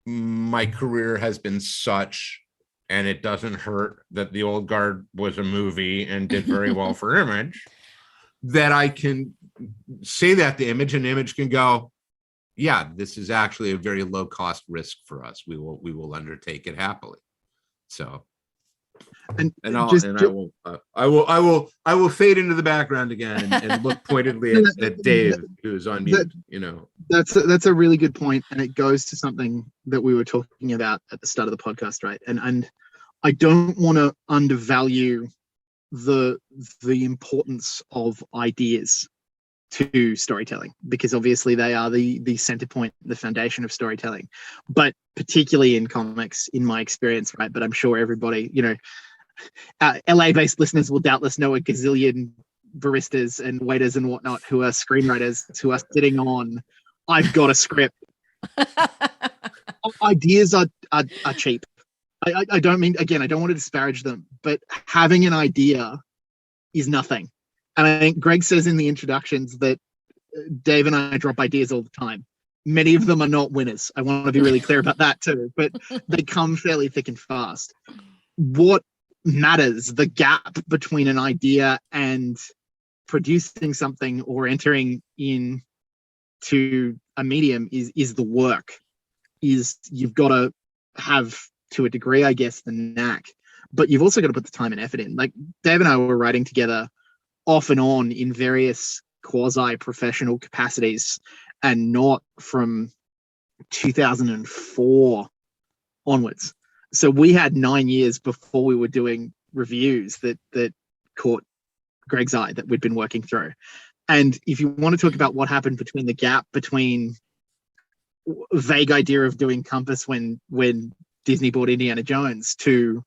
my career has been such, and it doesn't hurt that The Old Guard was a movie and did very well for Image, that I can say that to Image, and Image can go, yeah, this is actually a very low cost risk for us. We will undertake it happily. So, I will fade into the background again and look pointedly at Dave, who's on mute. That's a really good point, and it goes to something that we were talking about at the start of the podcast, right? And I don't want to undervalue the importance of ideas to storytelling, because obviously they are the center point, the foundation of storytelling, but particularly in comics, in my experience, right? But I'm sure everybody, LA-based listeners will doubtless know a gazillion baristas and waiters and whatnot who are screenwriters who are sitting on, I've got a script. Ideas are cheap. I don't mean, again, I don't want to disparage them, but having an idea is nothing. And I think Greg says in the introductions that Dave and I drop ideas all the time. Many of them are not winners. I want to be really clear about that too, but they come fairly thick and fast. What matters, the gap between an idea and producing something or entering into a medium is the work. You've got to have, to a degree, I guess, the knack, but you've also got to put the time and effort in. Like Dave and I were writing together off and on in various quasi-professional capacities, and not from 2004 onwards. So we had 9 years before we were doing reviews that caught Greg's eye, that we'd been working through. And if you want to talk about what happened between the gap between a vague idea of doing Compass when Disney bought Indiana Jones to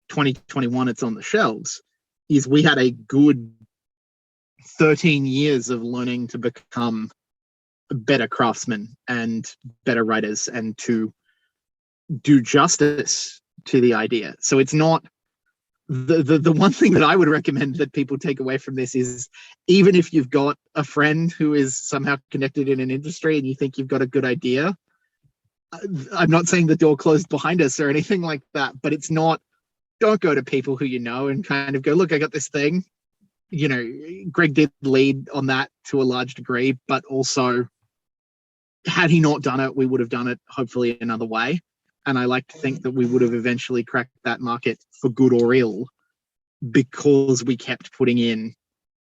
2021, it's on the shelves, is we had a good 13 years of learning to become better craftsmen and better writers and to do justice to the idea. So it's not the one thing that I would recommend that people take away from this is, even if you've got a friend who is somehow connected in an industry and you think you've got a good idea, I'm not saying the door closed behind us or anything like that, but it's not, don't go to people who you know and kind of go, look, I got this thing. Greg did lead on that to a large degree, but also had he not done it, we would have done it hopefully another way. And I like to think that we would have eventually cracked that market for good or ill because we kept putting in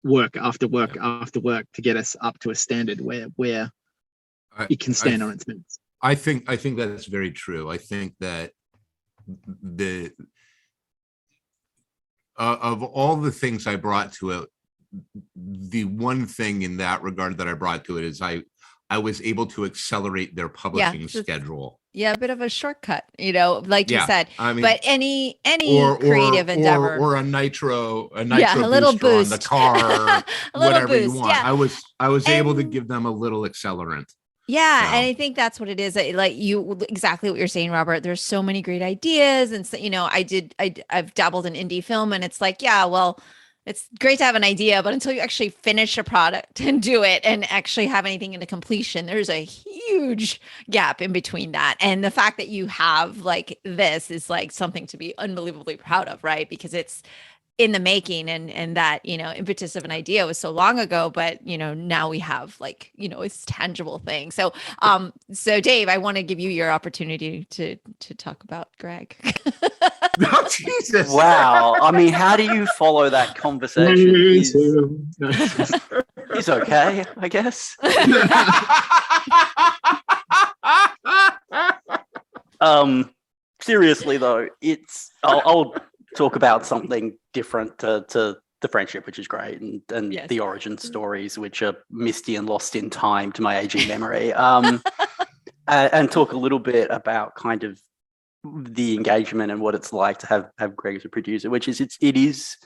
work after work after work to get us up to a standard where it can stand on its merits. I think that's very true. I think that the of all the things I brought to it, the one thing in that regard that I brought to it is I was able to accelerate their publishing schedule. Yeah, a bit of a shortcut, like you said. I mean, but any creative endeavor, or a nitro a little boost on the car, whatever you want. Yeah. I was able to give them a little accelerant. Yeah, and I think that's what it is. Like exactly what you're saying, Robert. There's so many great ideas, and so, I've dabbled in indie film, and it's like, yeah, well, it's great to have an idea, but until you actually finish a product and do it and actually have anything into completion, there's a huge gap in between that. And the fact that you have like this is like something to be unbelievably proud of, right? Because it's in the making, and that, impetus of an idea was so long ago, but now we have like, it's tangible thing. So Dave, I want to give you your opportunity to talk about Greg. Oh, Jesus. Wow. I mean, how do you follow that conversation? He's okay, I guess. Seriously though, I'll talk about something different to the friendship, which is great, and yes, the origin stories, which are misty and lost in time to my aging memory. And talk a little bit about kind of the engagement and what it's like to have Greg as a producer, which is it is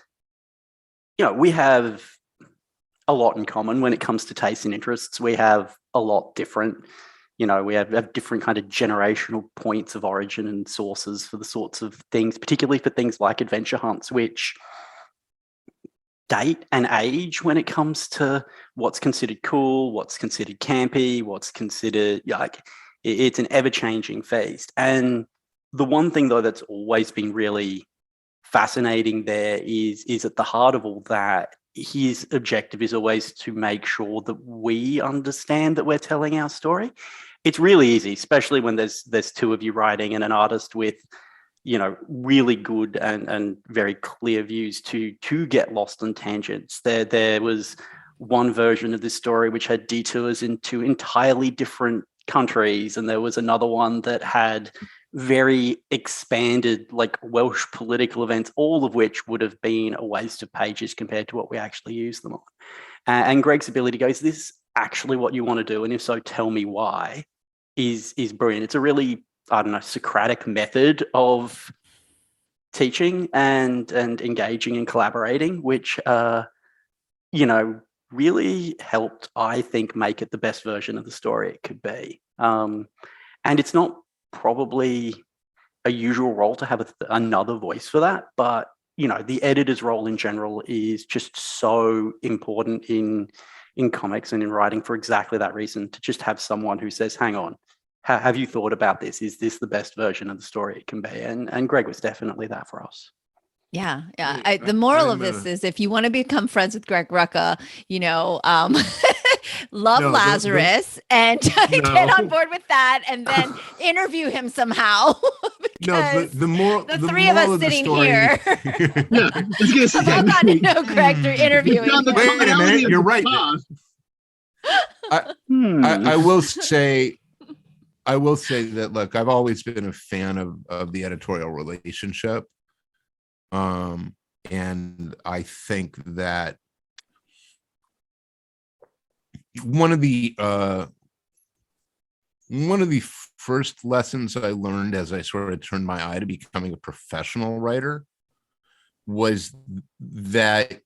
we have a lot in common when it comes to tastes and interests. We have a lot different. We have different kind of generational points of origin and sources for the sorts of things, particularly for things like adventure hunts, which date and age when it comes to what's considered cool, what's considered campy, what's considered like it's an ever-changing feast. And the one thing though that's always been really fascinating there is at the heart of all that, his objective is always to make sure that we understand that we're telling our story. It's really easy, especially when there's two of you writing and an artist with, really good and very clear views to get lost on tangents. There was one version of this story which had detours into entirely different countries, and there was another one that had very expanded like Welsh political events, all of which would have been a waste of pages compared to what we actually use them on. And Greg's ability to go, is this actually what you want to do? And if so, tell me why, is brilliant. It's a really, Socratic method of teaching and engaging and collaborating, which, really helped, I think, make it the best version of the story it could be. And it's not probably a usual role to have another voice for that, but the editor's role in general is just so important in comics and in writing for exactly that reason, to just have someone who says, hang on, have you thought about this? Is this the best version of the story it can be? And Greg was definitely that for us. Yeah. The moral of this is, if you want to become friends with Greg Rucka, love Lazarus and get on board with that, and then interview him somehow. The three of us sitting here have all gotten to know Greg through interviewing. Wait a minute, you're right. I will say that, look, I've always been a fan of the editorial relationship. And I think that one of the first lessons I learned as I sort of turned my eye to becoming a professional writer was that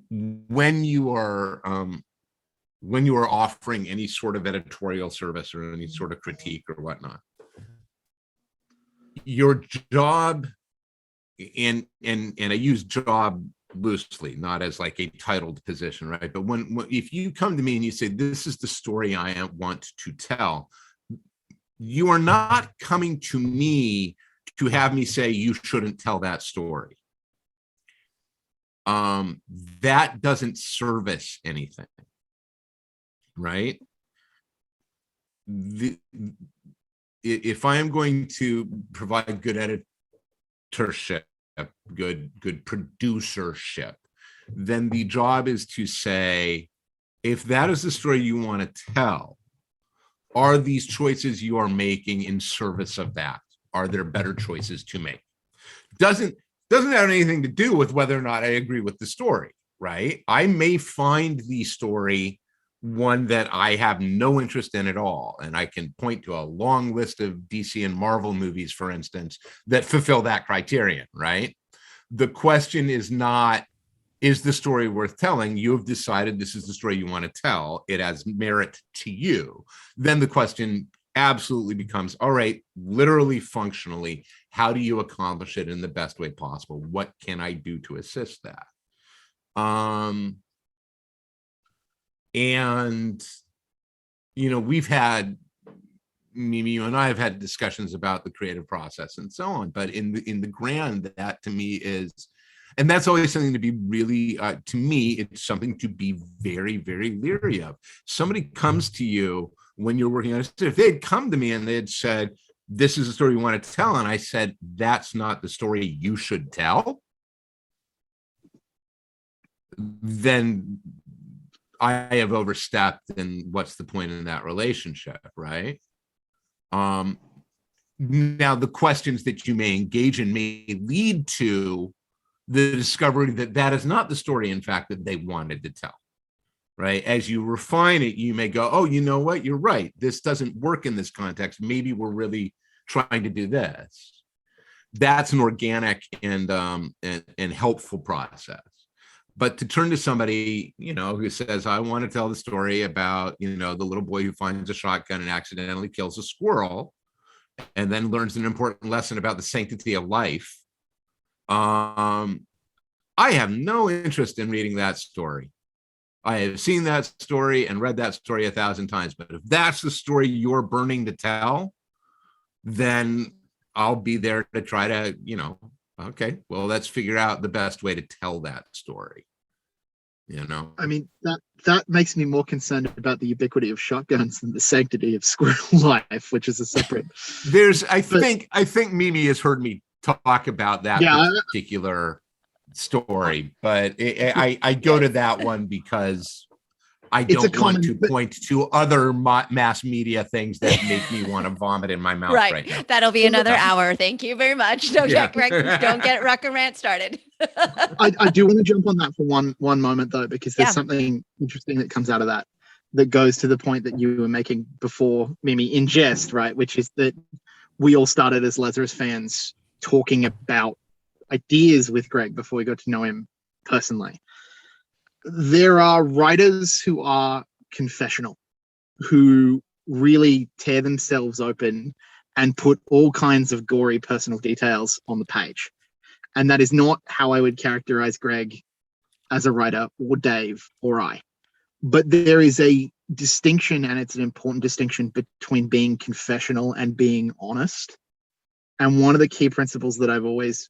when you are offering any sort of editorial service or any sort of critique or whatnot, your job, and I use job loosely, not as like a titled position, right? But if you come to me and you say, this is the story I want to tell, you are not coming to me to have me say you shouldn't tell that story. That doesn't service anything, right? If I am going to provide good editorship, good producership, then the job is to say, if that is the story you want to tell, are these choices you are making in service of that? Are there better choices to make? Doesn't have anything to do with whether or not I agree with the story, right? I may find the story one that I have no interest in at all. And I can point to a long list of DC and Marvel movies, for instance, that fulfill that criterion, right? The question is not, is the story worth telling? You have decided this is the story you want to tell. It has merit to you. Then the question absolutely becomes, all right, literally, functionally, how do you accomplish it in the best way possible? What can I do to assist that? And, we've had, Mimi, you and I have had discussions about the creative process and so on, but in the grand, that to me is, and that's always something to be really, to me, it's something to be very, very leery of. Somebody comes to you when you're working on it. If they'd come to me and they had said, this is the story you want to tell, and I said, that's not the story you should tell, then I have overstepped, and what's the point in that relationship, right? Now, the questions that you may engage in may lead to the discovery that that is not the story, in fact, that they wanted to tell, right? As you refine it, you may go, oh, you know what? You're right. This doesn't work in this context. Maybe we're really trying to do this. That's an organic and helpful process. But to turn to somebody, who says, I want to tell the story about, the little boy who finds a shotgun and accidentally kills a squirrel and then learns an important lesson about the sanctity of life. I have no interest in reading that story. I have seen that story and read that story 1,000 times. But if that's the story you're burning to tell, then I'll be there to try to, okay, well, let's figure out the best way to tell that story. I mean, that makes me more concerned about the ubiquity of shotguns than the sanctity of squirrel life, which is a separate. I think Mimi has heard me talk about that particular story, but I go to that one because I don't want to point to other mass media things that make me want to vomit in my mouth right now. That'll be another hour. Thank you very much. Don't get Rucka rant started. I do want to jump on that for one moment, though, because there's something interesting that comes out of that goes to the point that you were making before, Mimi, in jest, right? Which is that we all started as Lazarus fans talking about ideas with Greg before we got to know him personally. There are writers who are confessional, who really tear themselves open and put all kinds of gory personal details on the page. And that is not how I would characterize Greg as a writer, or Dave, or I. But there is a distinction, and it's an important distinction, between being confessional and being honest. And one of the key principles that I've always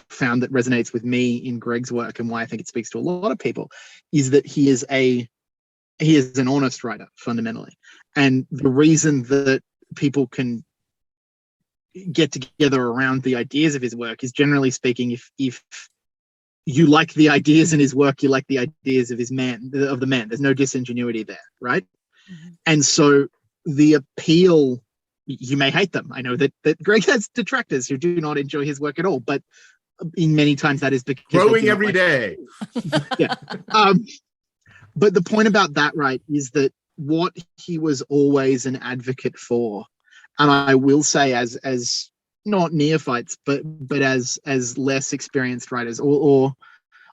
found that resonates with me in Greg's work, and why I think it speaks to a lot of people, is that he is an honest writer fundamentally. And the reason that people can get together around the ideas of his work is, generally speaking, if you like the ideas in his work, you like the ideas of the man. There's no disingenuity there, right? Mm-hmm. And so the appeal, you may hate them. I know that Greg has detractors who do not enjoy his work at all, but in many times that is because growing every day. Yeah. But the point about that, right, is that what he was always an advocate for, and I will say as not neophytes, but as less experienced writers, or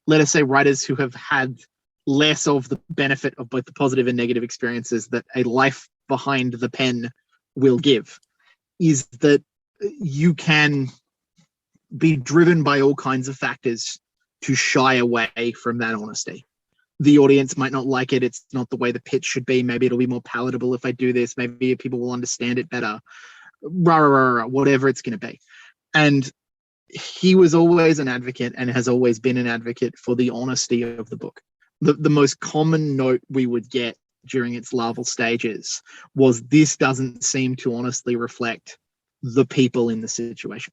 let us say writers who have had less of the benefit of both the positive and negative experiences that a life behind the pen will give, is that you can be driven by all kinds of factors to shy away from that honesty. The audience might not like it. It's not the way the pitch should be. Maybe it'll be more palatable if I do this. Maybe people will understand it better. Whatever it's going to be. And he was always an advocate, and has always been an advocate for the honesty of the book. The most common note we would get during its larval stages was, this doesn't seem to honestly reflect the people in the situation.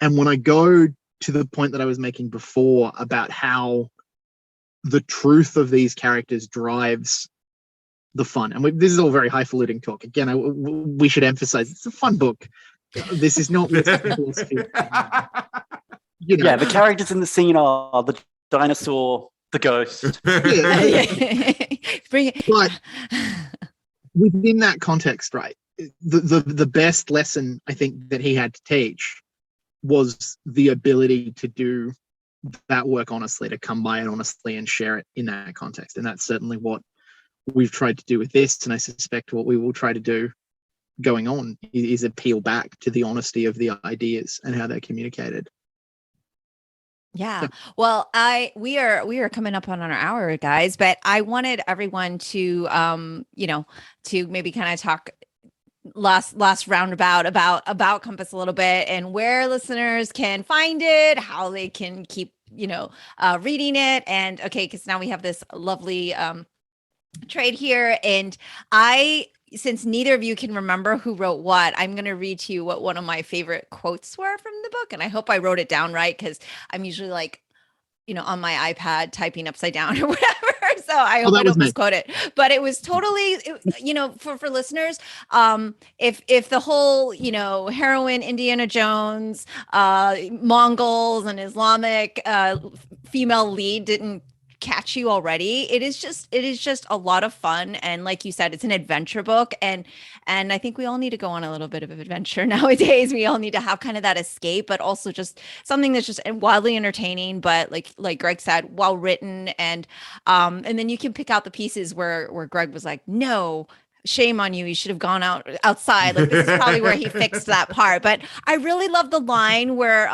And when I go to the point that I was making before about how the truth of these characters drives the fun, and this is all very highfalutin talk. Again, we should emphasize it's a fun book. This is not philosophy. You know, Yeah, the characters in the scene are the dinosaur, the ghost. Bring it. But within that context, right, the best lesson I think that he had to teach was the ability to do that work honestly, to come by it honestly and share it in that context. And that's certainly what we've tried to do with this, and I suspect what we will try to do going on is appeal back to the honesty of the ideas and how they're communicated. Yeah. Well, we are coming up on our hour, guys, but I wanted everyone to to maybe kind of talk last roundabout about Compass a little bit, and where listeners can find it, how they can keep reading it. And okay, because now we have this lovely trade here, and since neither of you can remember who wrote what, I'm going to read to you what one of my favorite quotes were from the book. And I hope I wrote it down right, because I'm usually like, on my iPad typing upside down or whatever. So I hope I don't misquote it. But it was totally, for listeners, if the whole, heroine, Indiana Jones, Mongols and Islamic female lead didn't catch you already, it is just a lot of fun. And like you said, it's an adventure book, and I think we all need to go on a little bit of adventure nowadays. We all need to have kind of that escape, but also just something that's just wildly entertaining, but like Greg said, well written. And then you can pick out the pieces where Greg was like, no, shame on you, you should have gone outside. Like, this is probably where he fixed that part. But I really love the line where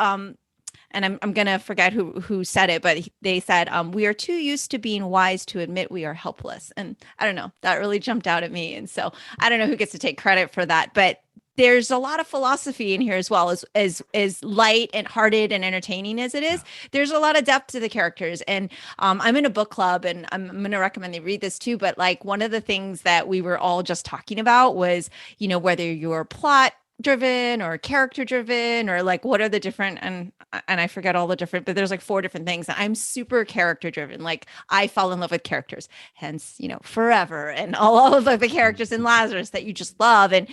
and I'm going to forget who said it, but they said, we are too used to being wise to admit we are helpless. And I don't know, that really jumped out at me. And so I don't know who gets to take credit for that, but there's a lot of philosophy in here as well. As light and hearted and entertaining as it is, there's a lot of depth to the characters. And I'm in a book club, and I'm going to recommend they read this too. But like, one of the things that we were all just talking about was, whether you're plot driven or character driven, or like what are the different, and I forget all the different, but there's like 4 different things. I'm super character driven. Like, I fall in love with characters, hence Forever and all of the characters in Lazarus that you just love, and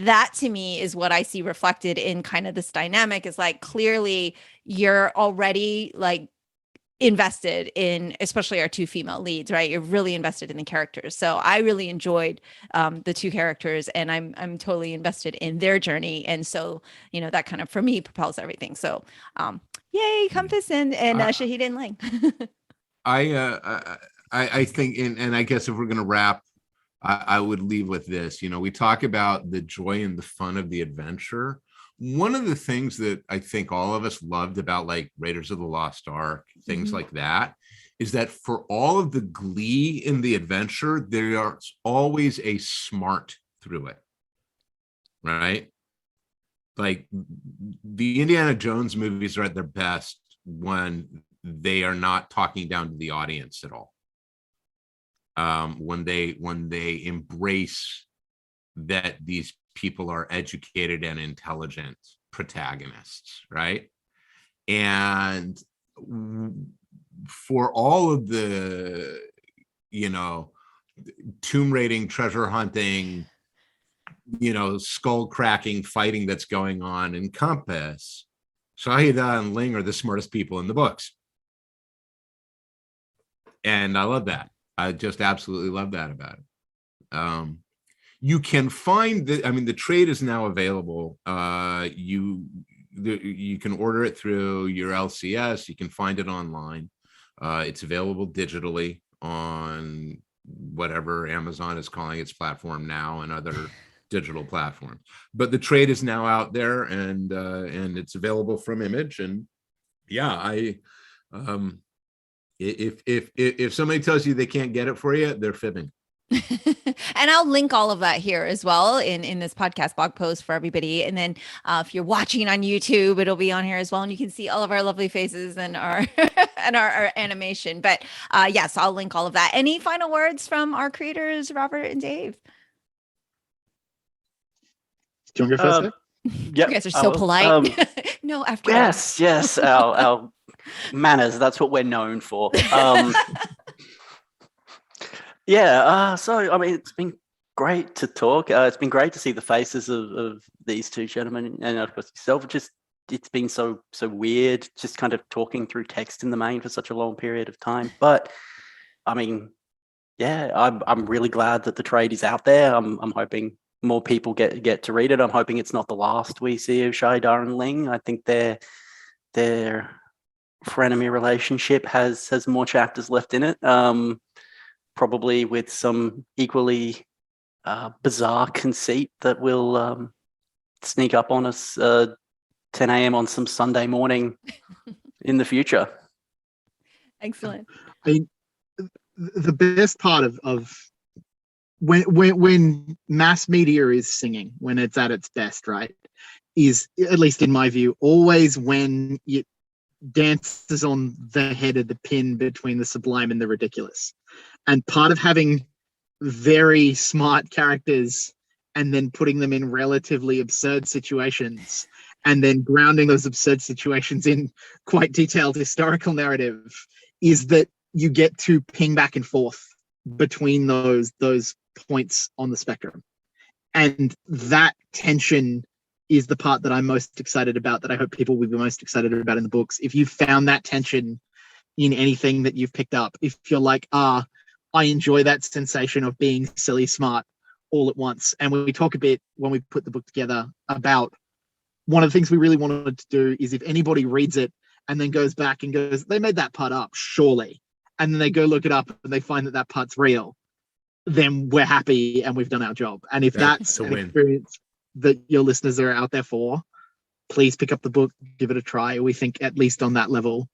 that to me is what I see reflected in kind of this dynamic. Is like, clearly you're already like invested in, especially our 2 female leads, right? You're really invested in the characters. So I really enjoyed the 2 characters, and I'm totally invested in their journey. And so, that kind of, for me, propels everything. So yay, Compass and Shahid and Lang. I think, and I guess if we're going to wrap, I would leave with this. We talk about the joy and the fun of the adventure. One of the things that I think all of us loved about like Raiders of the Lost Ark, things like that, is that for all of the glee in the adventure, there's always a smart through it, right? Like, the Indiana Jones movies are at their best when they are not talking down to the audience at all. When they embrace that these people are educated and intelligent protagonists, right? And for all of the tomb raiding, treasure hunting, skull cracking fighting that's going on in Compass, Shahida and Ling are the smartest people in the books, and I love that. I just absolutely love that about it. You can find the trade is now available. You can order it through your LCS. You can find it online. It's available digitally on whatever Amazon is calling its platform now, and other digital platforms. But the trade is now out there, and it's available from Image. And yeah, if somebody tells you they can't get it for you, they're fibbing. And I'll link all of that here as well in this podcast blog post for everybody. And then if you're watching on YouTube, it'll be on here as well, and you can see all of our lovely faces and our and our animation. But yes, I'll link all of that. Any final words from our creators, Robert and Dave? Do you want to go first? Yep. You guys are so polite. No, after all. Yes, our manners. That's what we're known for. So I mean, it's been great to talk. It's been great to see the faces of these two gentlemen, and of course yourself. It's been so weird, just kind of talking through text in the main for such a long period of time. But I mean, yeah, I'm really glad that the trade is out there. I'm hoping more people get to read it. I'm hoping it's not the last we see of Shaidar and Ling. I think their frenemy relationship has more chapters left in it. Probably with some equally bizarre conceit that will sneak up on us 10 a.m. on some Sunday morning in the future. Excellent. I mean, the best part of when mass media is singing, when it's at its best, right, is, at least in my view, always when it dances on the head of the pin between the sublime and the ridiculous. And part of having very smart characters and then putting them in relatively absurd situations and then grounding those absurd situations in quite detailed historical narrative is that you get to ping back and forth between those points on the spectrum. And that tension is the part that I'm most excited about, that I hope people will be most excited about in the books. If you found that tension in anything that you've picked up, if you're like, I enjoy that sensation of being silly smart all at once. And when we talk a bit, when we put the book together, about one of the things we really wanted to do is, if anybody reads it and then goes back and goes, they made that part up, surely, and then they go look it up and they find that part's real, then we're happy and we've done our job. And if that's an experience that your listeners are out there for, please pick up the book, give it a try. We think, at least on that level,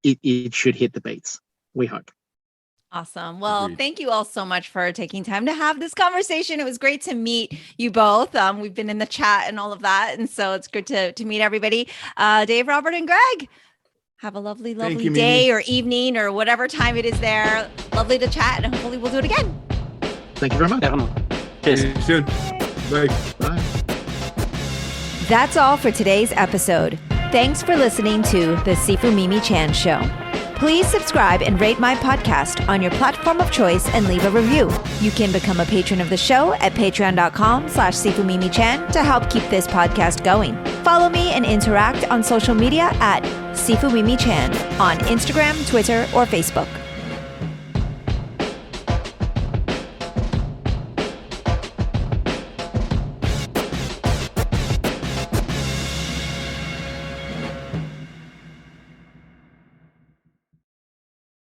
it should hit the beats, we hope. Awesome. Well, thank you all so much for taking time to have this conversation. It was great to meet you both. We've been in the chat and all of that, and so it's good to meet everybody. Dave, Robert, and Greg, have a lovely day, Mimi, or evening, or whatever time it is there. Lovely to chat, and hopefully we'll do it again. Thank you very much. Cheers. See you soon. Bye. Bye. That's all for today's episode. Thanks for listening to The Sifu Mimi Chan Show. Please subscribe and rate my podcast on your platform of choice and leave a review. You can become a patron of the show at patreon.com/SifuMimiChan to help keep this podcast going. Follow me and interact on social media at Sifu Mimi Chan on Instagram, Twitter, or Facebook.